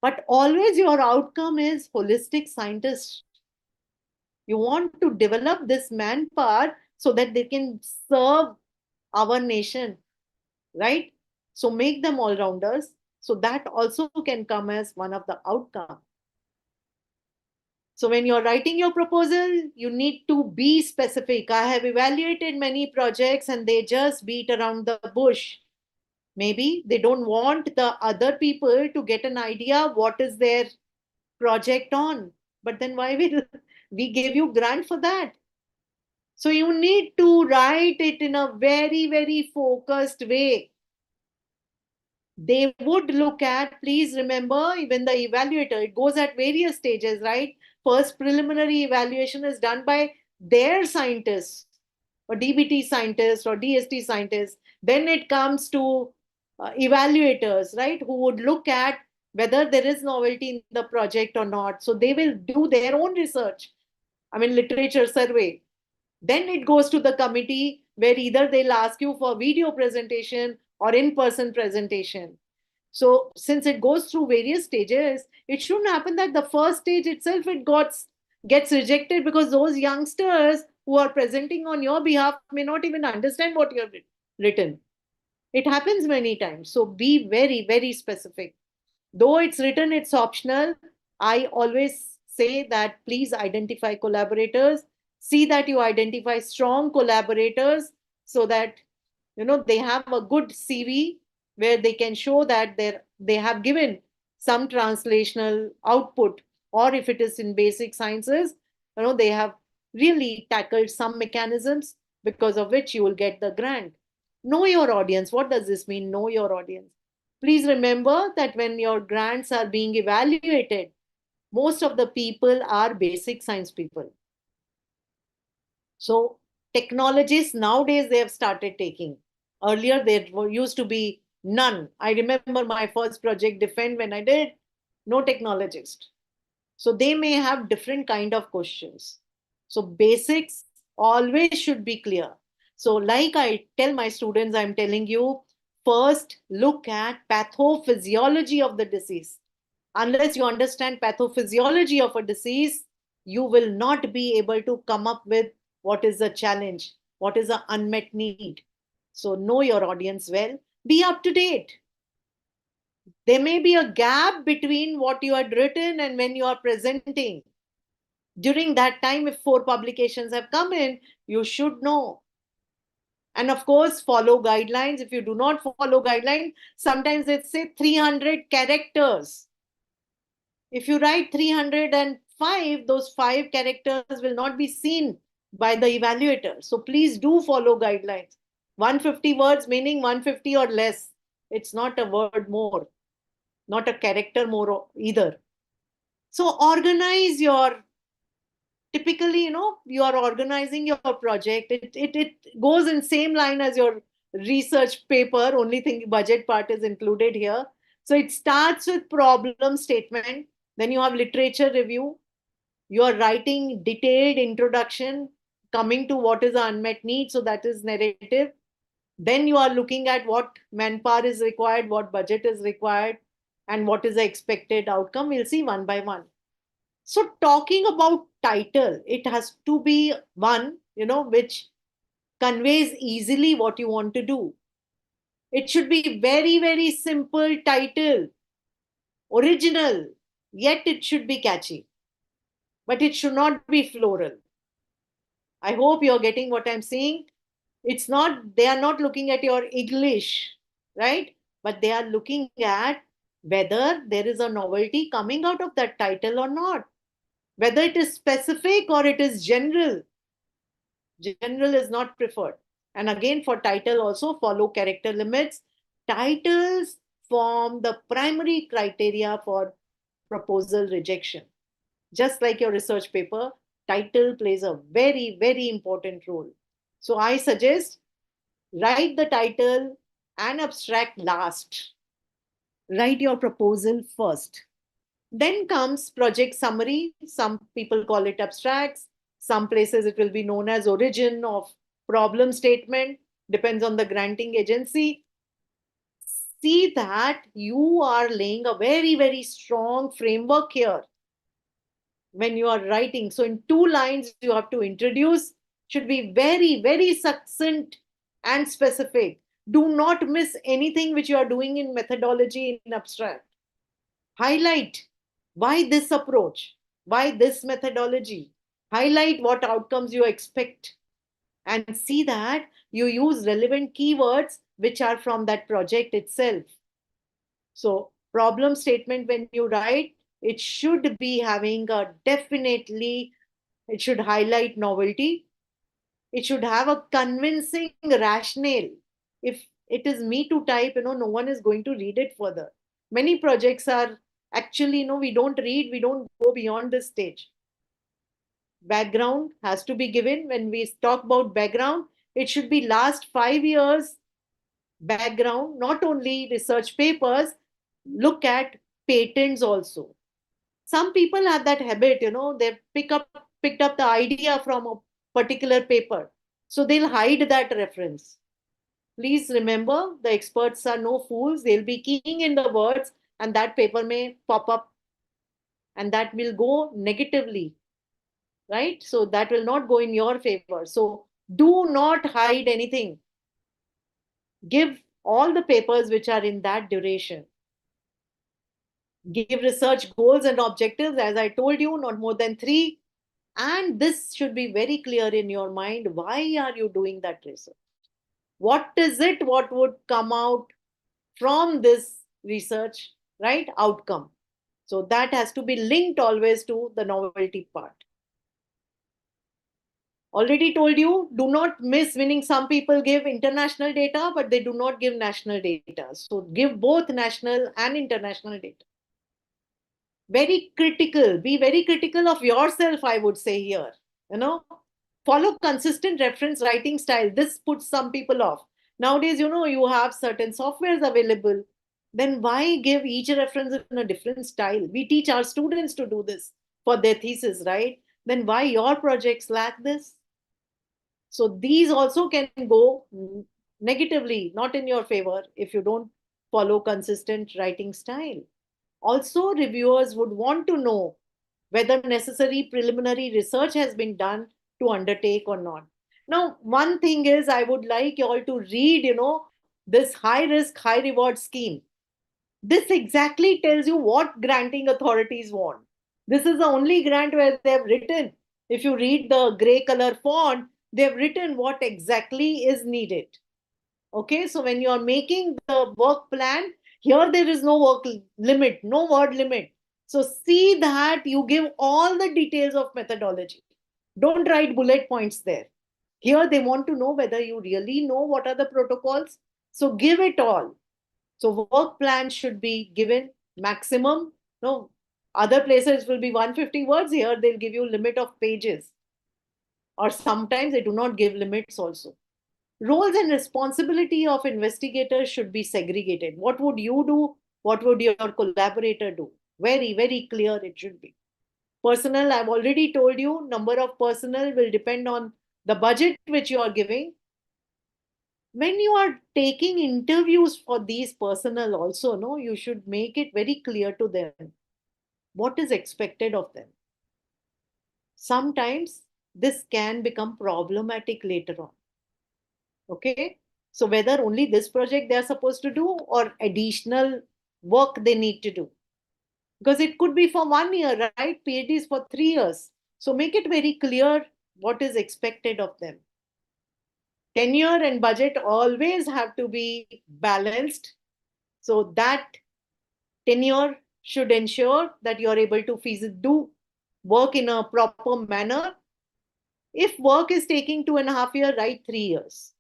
But always your outcome is holistic scientist. You want to develop this manpower so that they can serve our nation, right? So make them all-rounders. So that also can come as one of the outcomes. So when you're writing your proposal, you need to be specific. I have evaluated many projects and they just beat around the bush. Maybe they don't want the other people to get an idea what is their project on. But then why will we give you grant for that? So you need to write it in a very, very focused way. They would look at, please remember, even the evaluator, it goes at various stages, right? First preliminary evaluation is done by their scientists or DBT scientists or DST scientists. Then it comes to evaluators, right? Who would look at whether there is novelty in the project or not. So they will do their own research. I mean, literature survey. Then it goes to the committee where either they'll ask you for video presentation or in-person presentation. So since it goes through various stages, it shouldn't happen that the first stage itself it gets rejected because those youngsters who are presenting on your behalf may not even understand what you have written. It happens many times. So be very, very specific. Though it's written, it's optional. I always say that please identify collaborators. See that you identify strong collaborators so that they have a good CV where they can show that they have given some translational output, or if it is in basic sciences, they have really tackled some mechanisms because of which you will get the grant. Know your audience. What does this mean? Know your audience. Please remember that when your grants are being evaluated, most of the people are basic science people. So technologists nowadays, they have started taking. Earlier, there used to be none. I remember my first project, Defend, when I did, no technologist. So they may have different kind of questions. So basics always should be clear. So like I tell my students, I'm telling you, first look at pathophysiology of the disease. Unless you understand pathophysiology of a disease, you will not be able to come up with what is the challenge, what is the unmet need. So know your audience well, be up to date. There may be a gap between what you had written and when you are presenting. During that time, if 4 publications have come in, you should know. And of course, follow guidelines. If you do not follow guidelines, sometimes it's say 300 characters. If you write 305, those 5 characters will not be seen by the evaluator. So please do follow guidelines. 150 words meaning 150 or less. It's not a word more, not a character more either. So organize your, typically, you are organizing your project. It goes in same line as your research paper, only thing budget part is included here. So it starts with problem statement, then you have literature review, you are writing detailed introduction, coming to what is the unmet need, so that is narrative. Then you are looking at what manpower is required, what budget is required, and what is the expected outcome. We'll see one by one. So talking about title, it has to be one, which conveys easily what you want to do. It should be very, very simple title, original, yet it should be catchy. But it should not be floral. I hope you're getting what I'm saying. It's not, they are not looking at your English, right? But they are looking at whether there is a novelty coming out of that title or not. Whether it is specific or it is general. General is not preferred. And again, for title also, follow character limits. Titles form the primary criteria for proposal rejection. Just like your research paper, title plays a very, very important role. So I suggest write the title and abstract last. Write your proposal first. Then comes project summary. Some people call it abstracts. Some places it will be known as origin of problem statement. Depends on the granting agency. See that you are laying a very, very strong framework here when you are writing. So in 2 lines, you have to introduce, should be very, very succinct and specific. Do not miss anything which you are doing in methodology in abstract. Highlight why this approach, why this methodology. Highlight what outcomes you expect. And see that you use relevant keywords which are from that project itself. So problem statement, when you write, it should be having a definitely, it should highlight novelty. It should have a convincing rationale. If it is me to type, no one is going to read it further. Many projects are actually, we don't read, we don't go beyond this stage. Background has to be given. When we talk about background, it should be last 5 years background, not only research papers, look at patents also. Some people have that habit, they picked up the idea from a particular paper. So they'll hide that reference. Please remember, the experts are no fools. They'll be keying in the words and that paper may pop up and that will go negatively. right? So that will not go in your favor. So do not hide anything. Give all the papers which are in that duration. Give research goals and objectives, as I told you, not more than 3. And this should be very clear in your mind. Why are you doing that research? What is it? What would come out from this research, right? Outcome. So that has to be linked always to the novelty part. Already told you, do not miss, meaning some people give international data, but they do not give national data. So give both national and international data. Very critical. Be very critical of yourself, I would say here. Follow consistent reference writing style. This puts some people off. Nowadays, you have certain softwares available. Then why give each reference in a different style? We teach our students to do this for their thesis, right? Then why your projects lack this? So these also can go negatively, not in your favor, if you don't follow consistent writing style. Also, reviewers would want to know whether necessary preliminary research has been done to undertake or not. Now, one thing is, I would like you all to read, this high risk, high reward scheme. This exactly tells you what granting authorities want. This is the only grant where they have written, if you read the gray color font, they have written what exactly is needed. Okay, so when you are making the work plan, here there is no work limit, no word limit. So see that you give all the details of methodology. Don't write bullet points there. Here they want to know whether you really know what are the protocols. So give it all. So work plan should be given maximum. No, other places will be 150 words. Here they'll give you limit of pages. Or sometimes they do not give limits also. Roles and responsibility of investigators should be segregated. What would you do? What would your collaborator do? Very, very clear it should be. Personnel, I've already told you, number of personnel will depend on the budget which you are giving. When you are taking interviews for these personnel also, no, you should make it very clear to them what is expected of them. Sometimes this can become problematic later on. Okay, so whether only this project they are supposed to do or additional work they need to do, because it could be for 1 year, right? PhD is for 3 years. So make it very clear what is expected of them. Tenure and budget always have to be balanced. So that tenure should ensure that you are able to do work in a proper manner. If work is taking 2.5 years, write 3 years.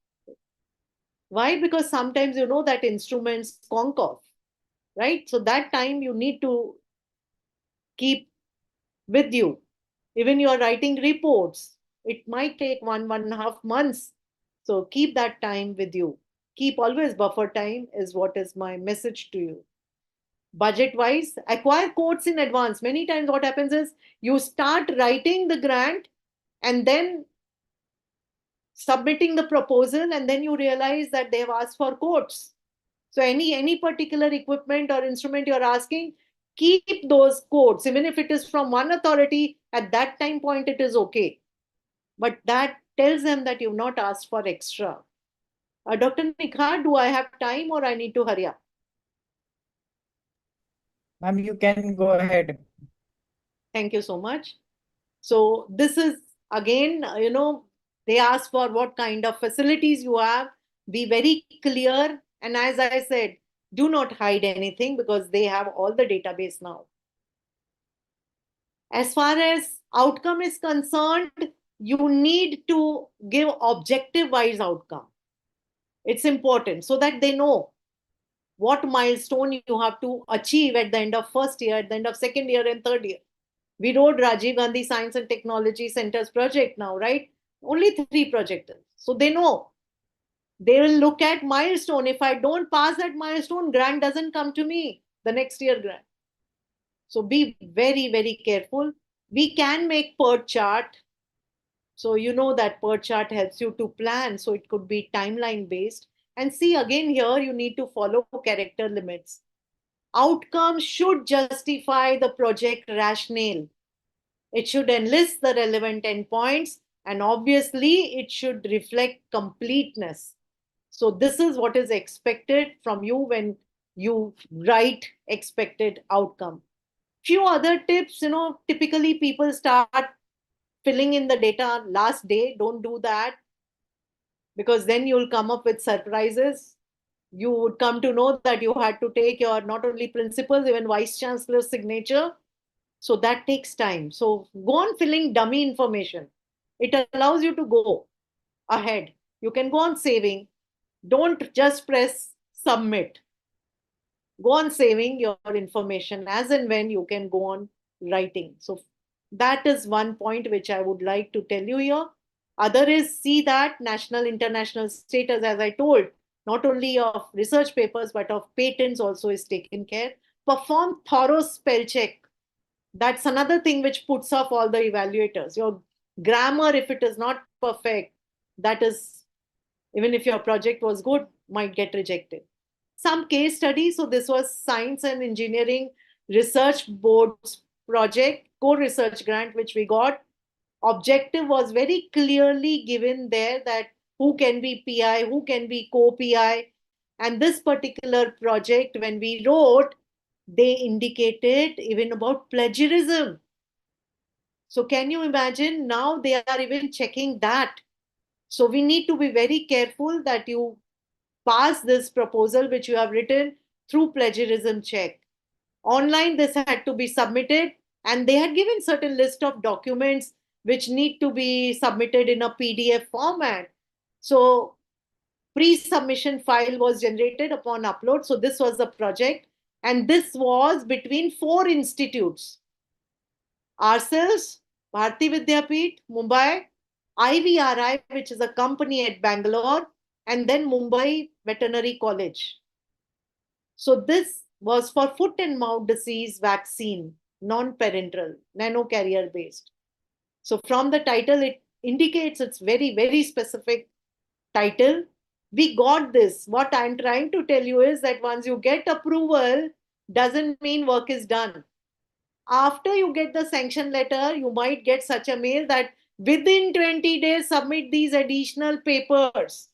Why? Because sometimes that instruments conk off, right? So that time you need to keep with you. Even you are writing reports, it might take 1.5 months. So keep that time with you. Keep always buffer time is what is my message to you. Budget wise, acquire quotes in advance. Many times what happens is you start writing the grant and then submitting the proposal, and then you realize that they have asked for quotes. So any particular equipment or instrument you're asking, keep those quotes. Even if it is from one authority, at that time point, it is okay. But that tells them that you've not asked for extra. Dr. Nikhar, do I have time or I need to hurry up? Ma'am, you can go ahead. Thank you so much. So this is again, they ask for what kind of facilities you have. Be very clear. And as I said, do not hide anything because they have all the database now. As far as outcome is concerned, you need to give objective wise outcome. It's important so that they know what milestone you have to achieve at the end of first year, at the end of second year and third year. We wrote Rajiv Gandhi Science and Technology Centers project now, right? Only 3 projects. So they know. They will look at milestone. If I don't pass that milestone, grant doesn't come to me, the next year grant. So be very, very careful. We can make PERT chart. So that PERT chart helps you to plan. So it could be timeline based. And see, again, here you need to follow character limits. Outcomes should justify the project rationale. It should enlist the relevant endpoints, and obviously it should reflect completeness. So this is what is expected from you when you write expected outcome. Few other tips, typically people start filling in the data last day. Don't do that, because then you'll come up with surprises. You would come to know that you had to take your not only principal's, even vice chancellor's signature. So that takes time. So go on filling dummy information. It allows you to go ahead. You can go on saving. Don't just press submit. Go on saving your information as and when you can go on writing. So that is one point which I would like to tell you here. Other is, see that national, international status, as I told, not only of research papers, but of patents also is taken care. Perform thorough spell check. That's another thing which puts off all the evaluators. Your grammar, if it is not perfect, that is, even if your project was good, might get rejected. Some case studies. So this was Science and Engineering Research Board's project, co-research grant, which we got. Objective was very clearly given there, that who can be PI, who can be co-PI. And this particular project, when we wrote, they indicated even about plagiarism. So can you imagine? Now they are even checking that. So we need to be very careful that you pass this proposal which you have written through plagiarism check. Online, this had to be submitted, and they had given certain list of documents which need to be submitted in a PDF format. So pre-submission file was generated upon upload. So this was the project, and this was between 4 institutes. Ourselves, Bharati Vidyapeeth, Mumbai, IVRI, which is a company at Bangalore, and then Mumbai Veterinary College. So this was for foot and mouth disease vaccine, non-parenteral, nanocarrier based. So from the title, it indicates it's very, very specific title. We got this. What I'm trying to tell you is that once you get approval, doesn't mean work is done. After you get the sanction letter, you might get such a mail that within 20 days, submit these additional papers.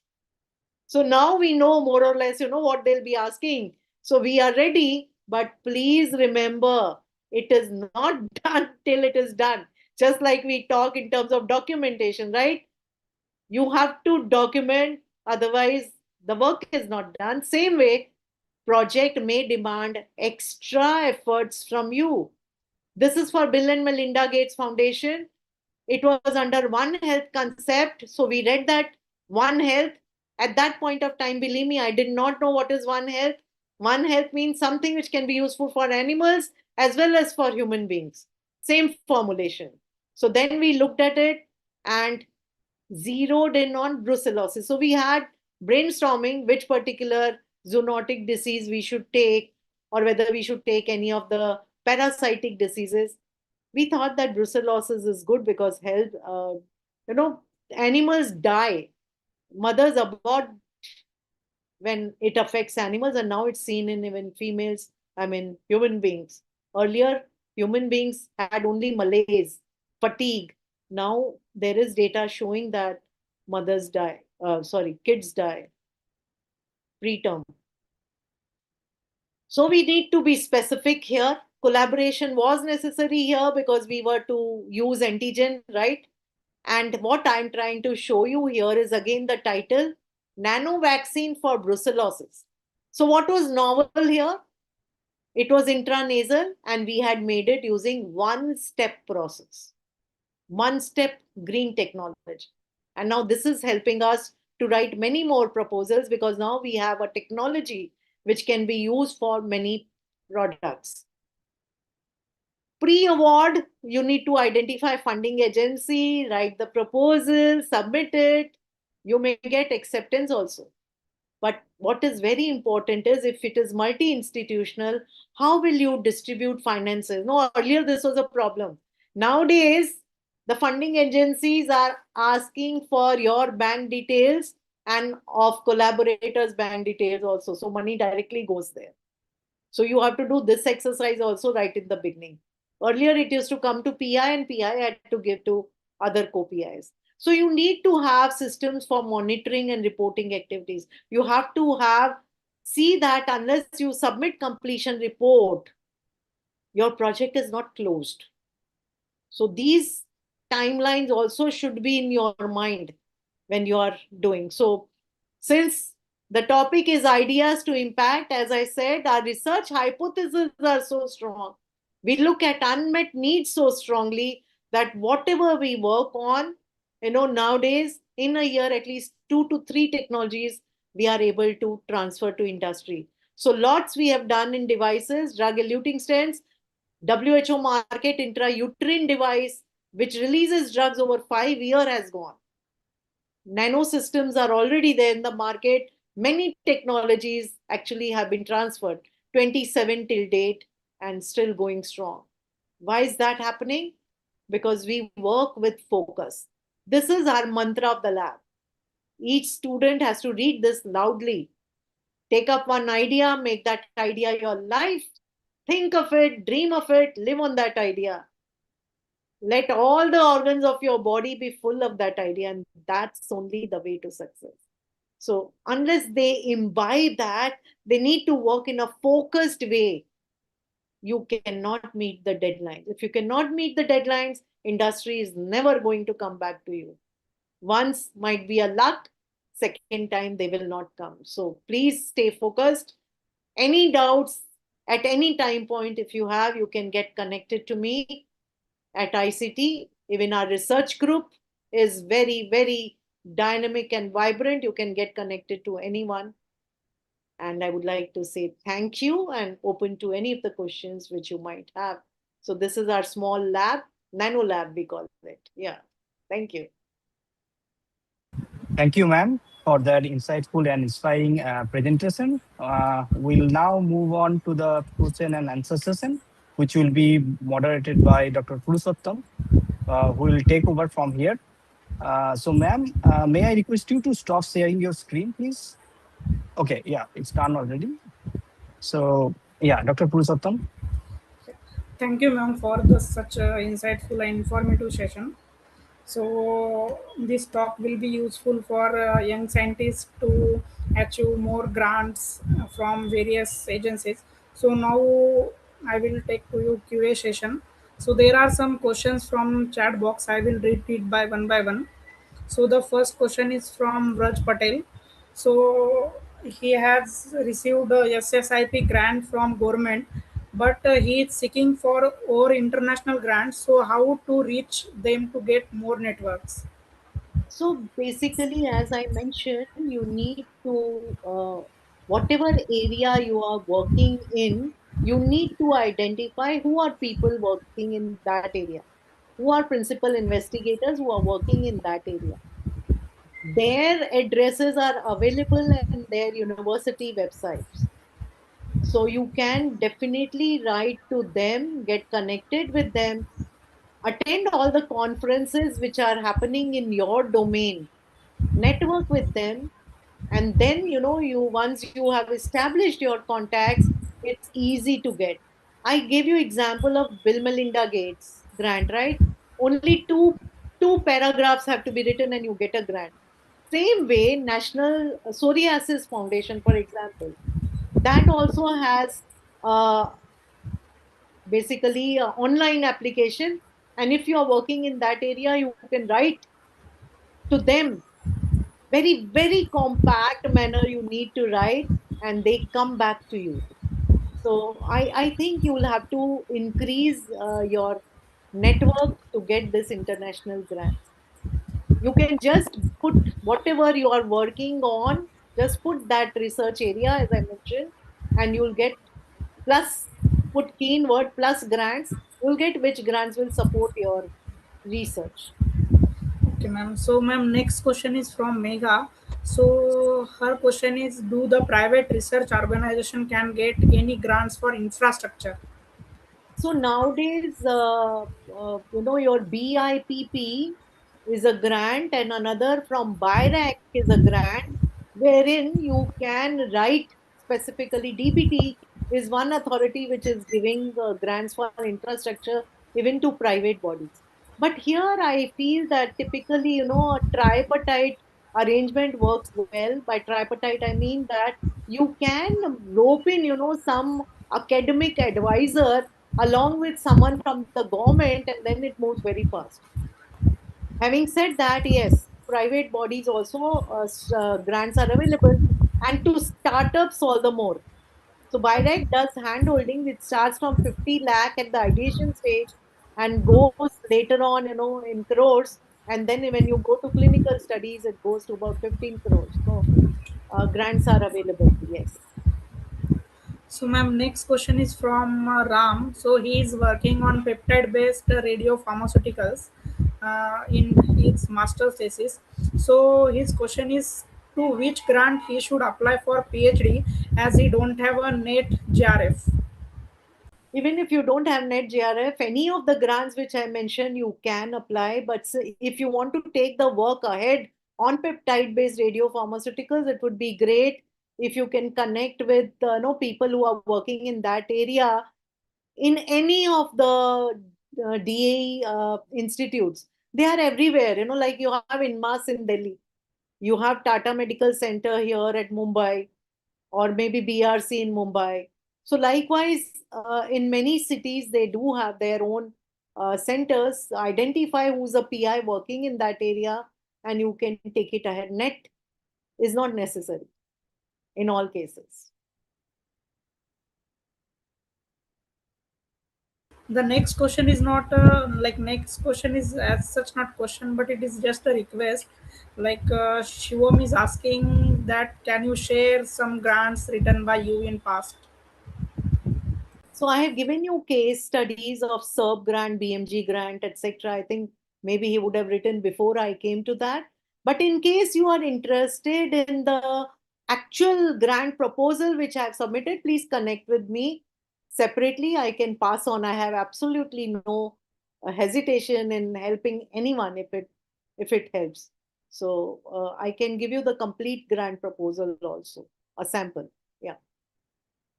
So now we know more or less, what they'll be asking. So we are ready, but please remember, it is not done till it is done. Just like we talk in terms of documentation, right? You have to document, otherwise the work is not done. Same way, project may demand extra efforts from you. This is for Bill and Melinda Gates Foundation. It was under One Health concept. So we read that One Health. At that point of time, believe me, I did not know what is One Health. One Health means something which can be useful for animals as well as for human beings. Same formulation. So then we looked at it and zeroed in on brucellosis. So we had brainstorming which particular zoonotic disease we should take, or whether we should take any of the parasitic diseases. We thought that brucellosis is good because animals die, mothers abort when it affects animals, and now it's seen in even females, human beings. Earlier, human beings had only malaise, fatigue. Now there is data showing that kids die preterm. So we need to be specific here. Collaboration was necessary here because we were to use antigen, right? And what I'm trying to show you here is again the title, Nano Vaccine for Brucellosis. So what was novel here? It was intranasal, and we had made it using one-step process. One-step green technology. And now this is helping us to write many more proposals because now we have a technology which can be used for many products. Pre-award, you need to identify funding agency, write the proposal, submit it. You may get acceptance also. But what is very important is if it is multi-institutional, how will you distribute finances? No, earlier this was a problem. Nowadays, the funding agencies are asking for your bank details and of collaborators' bank details also. So money directly goes there. So you have to do this exercise also right in the beginning. Earlier, it used to come to PI and PI had to give to other co-PIs. So you need to have systems for monitoring and reporting activities. You have to see that unless you submit completion report, your project is not closed. So these timelines also should be in your mind when you are doing. So since the topic is ideas to impact, as I said, our research hypotheses are so strong. We look at unmet needs so strongly that whatever we work on, nowadays in a year, at least 2 to 3 technologies we are able to transfer to industry. So lots we have done in devices, drug-eluting stents, WHO market intrauterine device, which releases drugs over 5 years, has gone. Nanosystems are already there in the market. Many technologies actually have been transferred, 27 till date, and still going strong. Why is that happening? Because we work with focus. This is our mantra of the lab. Each student has to read this loudly. Take up one idea, make that idea your life. Think of it, dream of it, live on that idea. Let all the organs of your body be full of that idea, and that's only the way to success. So unless they imbibe that, they need to work in a focused way. You cannot meet the deadlines. If you cannot meet the deadlines, industry is never going to come back to you. Once might be a luck, second time they will not come. So please stay focused. Any doubts at any time point, if you have, you can get connected to me at ICT. Even our research group is very, very dynamic and vibrant. You can get connected to anyone. And I would like to say thank you and open to any of the questions which you might have. So this is our small lab, nano lab we call it. Yeah. Thank you. Thank you, ma'am, for that insightful and inspiring presentation. We'll now move on to the question and answer session, which will be moderated by Dr. Purushottam, who will take over from here. So, ma'am, may I request you to stop sharing your screen, please? Okay, yeah, it's done already. So, yeah, Dr. Purushottam. Thank you, ma'am, for such a insightful and informative session. So this talk will be useful for young scientists to achieve more grants from various agencies. So now I will take to you QA session. So there are some questions from chat box. I will read it by one. So the first question is from Raj Patel. So he has received a SSIP grant from government, but he is seeking for more international grants. So how to reach them to get more networks? So basically, as I mentioned, you need to, whatever area you are working in, you need to identify who are people working in that area, who are principal investigators who are working in that area. Their addresses are available in their university websites. So you can definitely write to them, get connected with them, attend all the conferences which are happening in your domain, network with them, and then you once you have established your contacts, it's easy to get. I gave you example of Bill Melinda Gates grant, right? Only two paragraphs have to be written and you get a grant. Same way, National Psoriasis Foundation, for example, that also has uh, basically online application, and if you are working in that area, you can write to them. Very, very compact manner you need to write, and they come back to you. So I think you will have to increase your network to get this international grants. You can just put whatever you are working on, just put that research area as I mentioned, and you'll get plus, put keyword plus grants, you'll get which grants will support your research. Okay, ma'am. So, ma'am, next question is from Megha. So, her question is: do the private research organization can get any grants for infrastructure? So nowadays, your BIPP is a grant, and another from BIRAC is a grant, wherein you can write specifically DBT. is one authority which is giving grants for infrastructure even to private bodies. But here I feel that typically, a tripartite arrangement works well. By tripartite, I mean that you can rope in, some academic advisor along with someone from the government, and then it moves very fast. Having said that, yes, private bodies also grants are available, and to startups all the more. So BIDEC does handholding, which starts from 50 lakh at the ideation stage and goes later on, in crores. And then when you go to clinical studies, it goes to about 15 crores. So grants are available. Yes. So, ma'am, next question is from Ram. So, he is working on peptide-based radio pharmaceuticals in his master's thesis. So, his question is to which grant he should apply for PhD as he don't have a net GRF. Even if you don't have net GRF, any of the grants which I mentioned, you can apply. But if you want to take the work ahead on peptide based radiopharmaceuticals, it would be great if you can connect with people who are working in that area in any of the DAE institutes. They are everywhere, like you have INMAS in Delhi, you have Tata Medical Center here at Mumbai, or maybe BRC in Mumbai. So likewise, in many cities, they do have their own centers. Identify who's a PI working in that area, and you can take it ahead. Net is not necessary in all cases. The next question is not next question is as such not question, but it is just a request. Shivam is asking that can you share some grants written by you in past? So I have given you case studies of SERB grant, BMG grant, etc. I think maybe he would have written before I came to that. But in case you are interested in the actual grant proposal which I have submitted, please connect with me separately. I can pass on. I have absolutely no hesitation in helping anyone if it helps. So I can give you the complete grant proposal also, a sample. Yeah.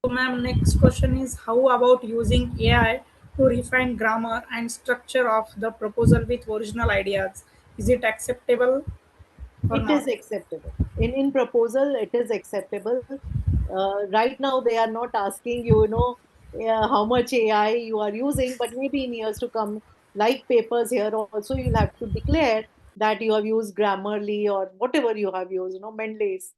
So, ma'am, next question is how about using AI to refine grammar and structure of the proposal with original ideas? Is it acceptable or It not? is acceptable. In proposal, it is acceptable. Right now, they are not asking you, how much AI you are using, but maybe in years to come, like papers here also, you'll have to declare that you have used Grammarly or whatever you have used, Mendeley's.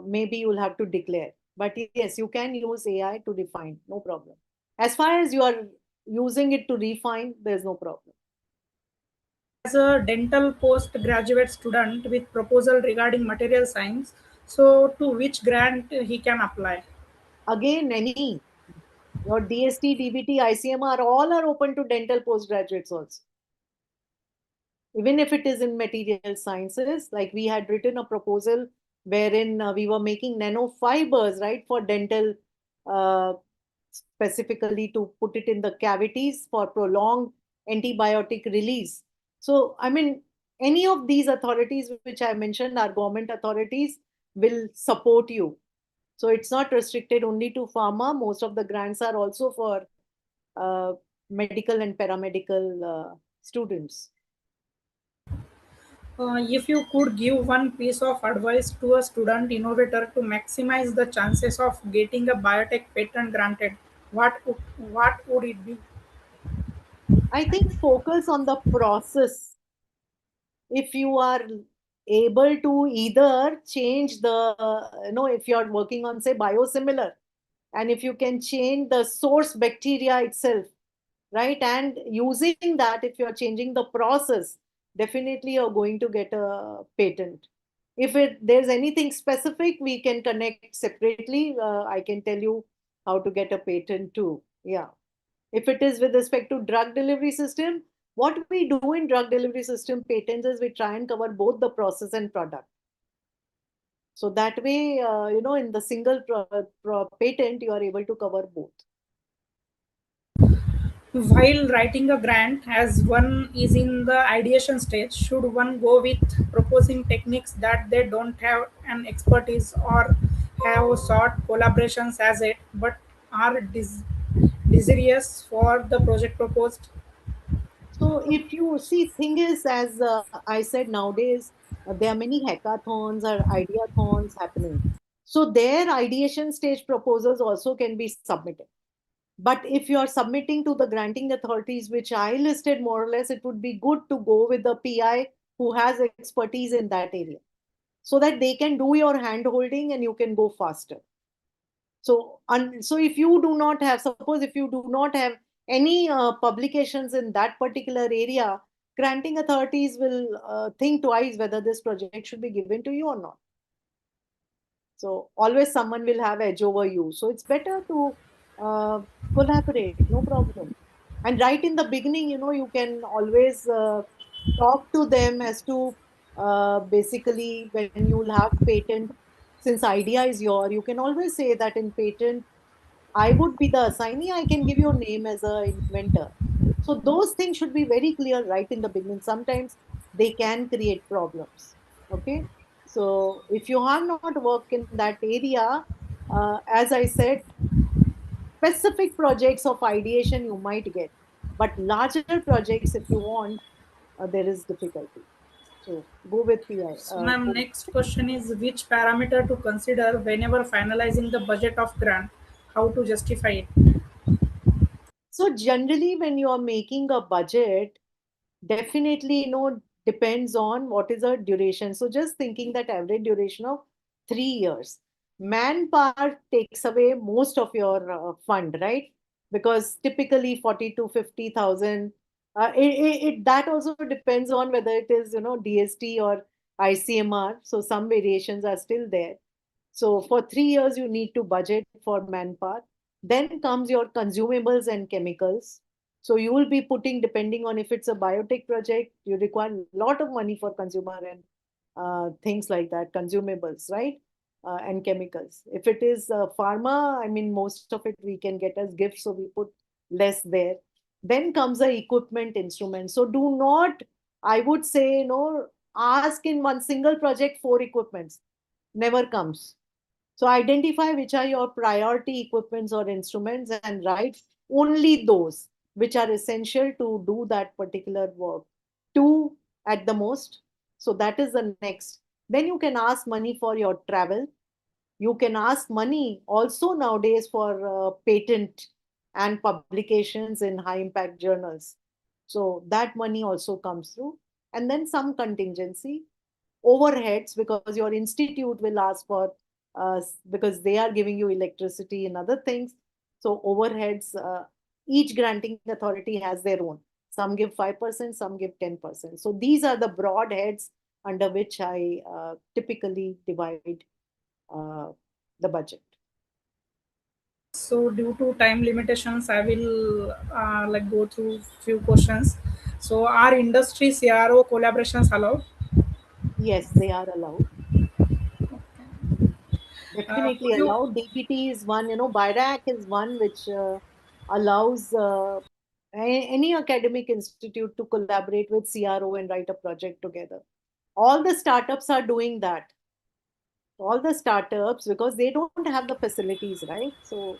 Maybe you'll have to declare. But yes, you can use AI to refine, no problem. As far as you are using it to refine, there's no problem. As a dental postgraduate student with proposal regarding material science, so to which grant he can apply? Again, any your DST, DBT, ICMR, all are open to dental postgraduates also. Even if it is in material sciences, like we had written a proposal wherein we were making nanofibers, right, for dental, uh, specifically to put it in the cavities for prolonged antibiotic release. So, I mean, any of these authorities which I mentioned are government authorities will support you. So it's not restricted only to pharma. Most of the grants are also for uh, medical and paramedical students. If you could give one piece of advice to a student innovator to maximize the chances of getting a biotech patent granted, what would it be? I think focus on the process. If you are able to either change the, if you're working on, say, biosimilar, and if you can change the source bacteria itself, right, and using that, if you're changing the process, definitely you're going to get a patent. If there's anything specific, we can connect separately. I can tell you how to get a patent too. Yeah. If it is with respect to drug delivery system, what we do in drug delivery system patents is we try and cover both the process and product. So that way, in the single patent, you are able to cover both. While writing a grant, as one is in the ideation stage, should one go with proposing techniques that they don't have an expertise or have sought collaborations as it, but are desirous for the project proposed? So if you see, thing is, as I said, nowadays there are many hackathons or ideathons happening. So their ideation stage proposals also can be submitted. But if you are submitting to the granting authorities, which I listed more or less, it would be good to go with the PI who has expertise in that area, so that they can do your hand holding and you can go faster. So if you do not have, suppose if you do not have any publications in that particular area, granting authorities will think twice whether this project should be given to you or not. So always someone will have edge over you. So it's better to uh, collaborate, no problem. And right in the beginning, you can always talk to them as to basically when you'll have patent, since idea is you can always say that in patent, I would be the assignee, I can give your name as an inventor. So those things should be very clear right in the beginning. Sometimes they can create problems. Okay. So if you have not worked in that area, as I said, specific projects of ideation you might get, but larger projects, if you want, there is difficulty. So go with PI. So, ma'am, next question is which parameter to consider whenever finalizing the budget of grant? How to justify it? So generally, when you are making a budget, definitely, depends on what is the duration. So just thinking that average duration of 3 years. Manpower takes away most of your fund, right? Because typically 40 to 50,000. That also depends on whether it is, DST or ICMR. So some variations are still there. So for 3 years, you need to budget for manpower. Then comes your consumables and chemicals. So you will be putting, depending on if it's a biotech project, you require a lot of money for consumer and things like that, consumables, right? And chemicals. If it is pharma, I mean, most of it we can get as gifts, so we put less there. Then comes the equipment instrument. So do not, I would say, ask in one single project 4 equipments. Never comes. So identify which are your priority equipments or instruments and write only those which are essential to do that particular work. Two at the most. So that is the next. Then you can ask money for your travel. You can ask money also nowadays for patent and publications in high impact journals. So that money also comes through. And then some contingency overheads, because your institute will ask for because they are giving you electricity and other things. So overheads, each granting authority has their own. Some give 5%, some give 10%. So these are the broad heads under which I typically divide uh, the budget. So due to time limitations, I will like go through few questions. So are industry CRO collaborations allowed? Yes, they are allowed. Definitely Could you allowed. DPT is one, BIRAC is one which allows any academic institute to collaborate with CRO and write a project together. All the startups are doing that. All the startups, because they don't have the facilities, right? So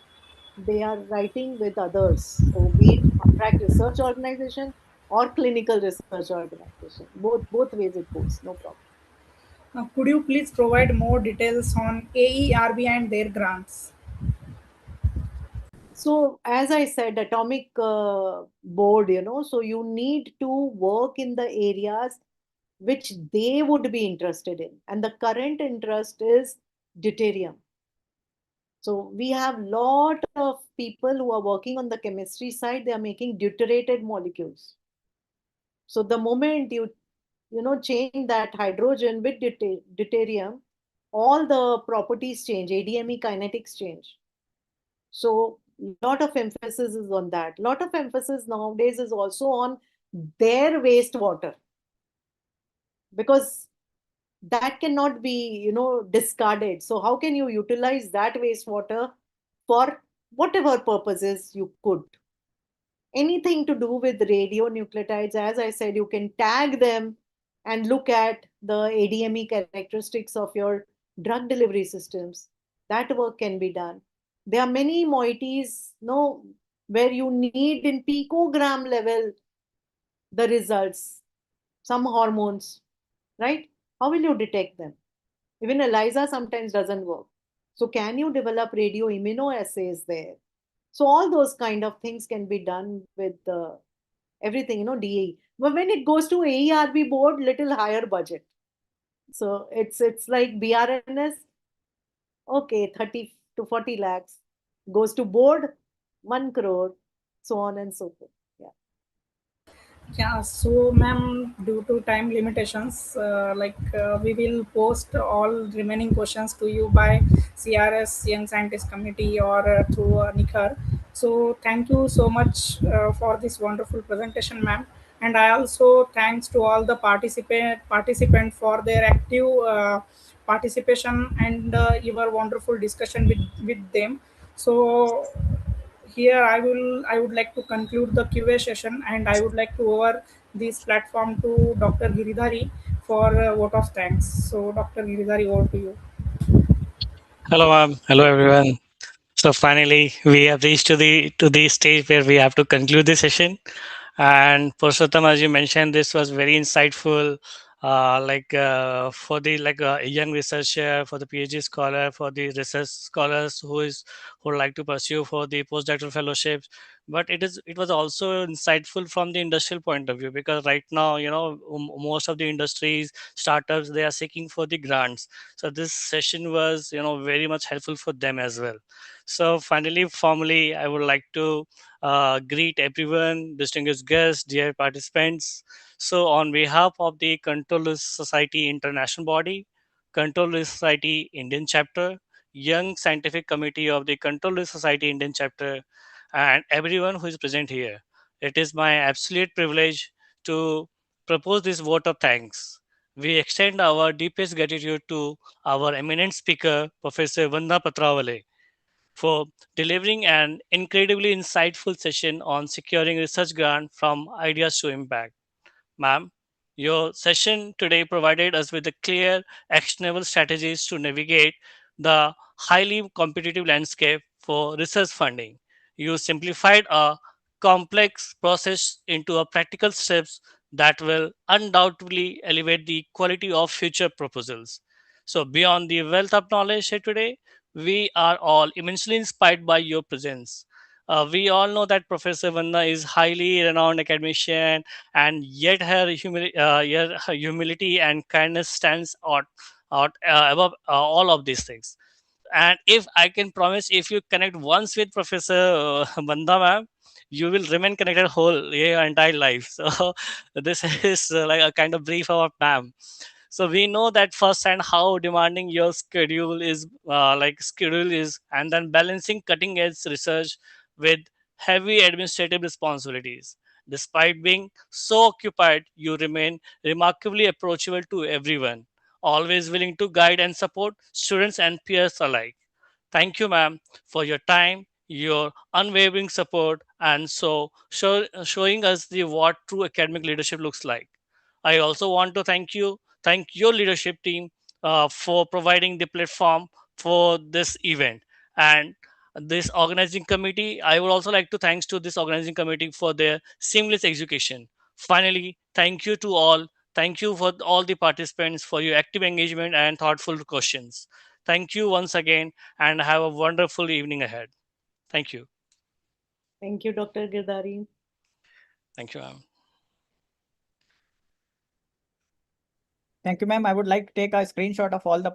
they are writing with others. So be it contract research organization or clinical research organization. Both ways it goes, no problem. could you please provide more details on AERB and their grants? So, as I said, atomic board, so you need to work in the areas which they would be interested in. And the current interest is deuterium. So we have lot of people who are working on the chemistry side, they are making deuterated molecules. So the moment you change that hydrogen with deuterium, all the properties change, ADME kinetics change. So lot of emphasis is on that. Lot of emphasis nowadays is also on their wastewater, because that cannot be discarded. So how can you utilize that wastewater for whatever purposes you could? Anything to do with radionuclides, as I said, you can tag them and look at the ADME characteristics of your drug delivery systems. That work can be done. There are many moieties, no, where you need in picogram level the results, some hormones, right? How will you detect them? Even ELISA sometimes doesn't work. So can you develop radio immunoassays there? So all those kind of things can be done with everything, DAE. But when it goes to AERB board, little higher budget. So it's like BRNS, okay, 30 to 40 lakhs. Goes to board, 1 crore, so on and so forth. Yeah. Yeah, so ma'am, due to time limitations, we will post all remaining questions to you by CRS Young Scientist Committee or through Nikhar. So thank you so much for this wonderful presentation, ma'am. And I also thanks to all the participant for their active participation and your wonderful discussion with them. So here I would like to conclude the QA session, and I would like to over this platform to Dr. Giridhari for a vote of thanks. So Dr. Giridhari, over to you. Hello, ma'am. Hello, everyone. So finally, we have reached to the stage where we have to conclude this session. And Purushottam, as you mentioned, this was very insightful. For the a young researcher, for the PhD scholar, for the research scholars who would like to pursue for the postdoctoral fellowships. But it was also insightful from the industrial point of view, because right now, most of the industries, startups, they are seeking for the grants. So this session was, very much helpful for them as well. So finally, formally, I would like to greet everyone, distinguished guests, dear participants. So, on behalf of the Controllers Society International Body, Controllers Society Indian Chapter, Young Scientific Committee of the Controllers Society Indian Chapter, and everyone who is present here, it is my absolute privilege to propose this vote of thanks. We extend our deepest gratitude to our eminent speaker, Professor Vandana Patravale, for delivering an incredibly insightful session on securing research grant from ideas to impact. Ma'am, your session today provided us with a clear, actionable strategies to navigate the highly competitive landscape for research funding. You simplified a complex process into a practical steps that will undoubtedly elevate the quality of future proposals. So, beyond the wealth of knowledge here today, we are all immensely inspired by your presence. We all know that Professor Vanna is highly renowned academician, and yet her humility and kindness stands out above all of these things. And if I can promise, if you connect once with Professor Banda ma'am, you will remain connected whole your entire life. So this is like a kind of brief about ma'am. So we know that firsthand how demanding your schedule is, and then balancing cutting edge research with heavy administrative responsibilities. Despite being so occupied, you remain remarkably approachable to everyone, always willing to guide and support students and peers alike. Thank you, ma'am, for your time, your unwavering support, and showing us the what true academic leadership looks like. I also want to thank your leadership team for providing the platform for this event, and this organizing committee. I would also like to thanks to this organizing committee for their seamless execution. Finally, thank you to all. Thank you for all the participants for your active engagement and thoughtful questions. Thank you once again, and have a wonderful evening ahead. Thank you. Thank you, Dr. Girdhari. Thank you, ma'am. Thank you, ma'am. I would like to take a screenshot of all the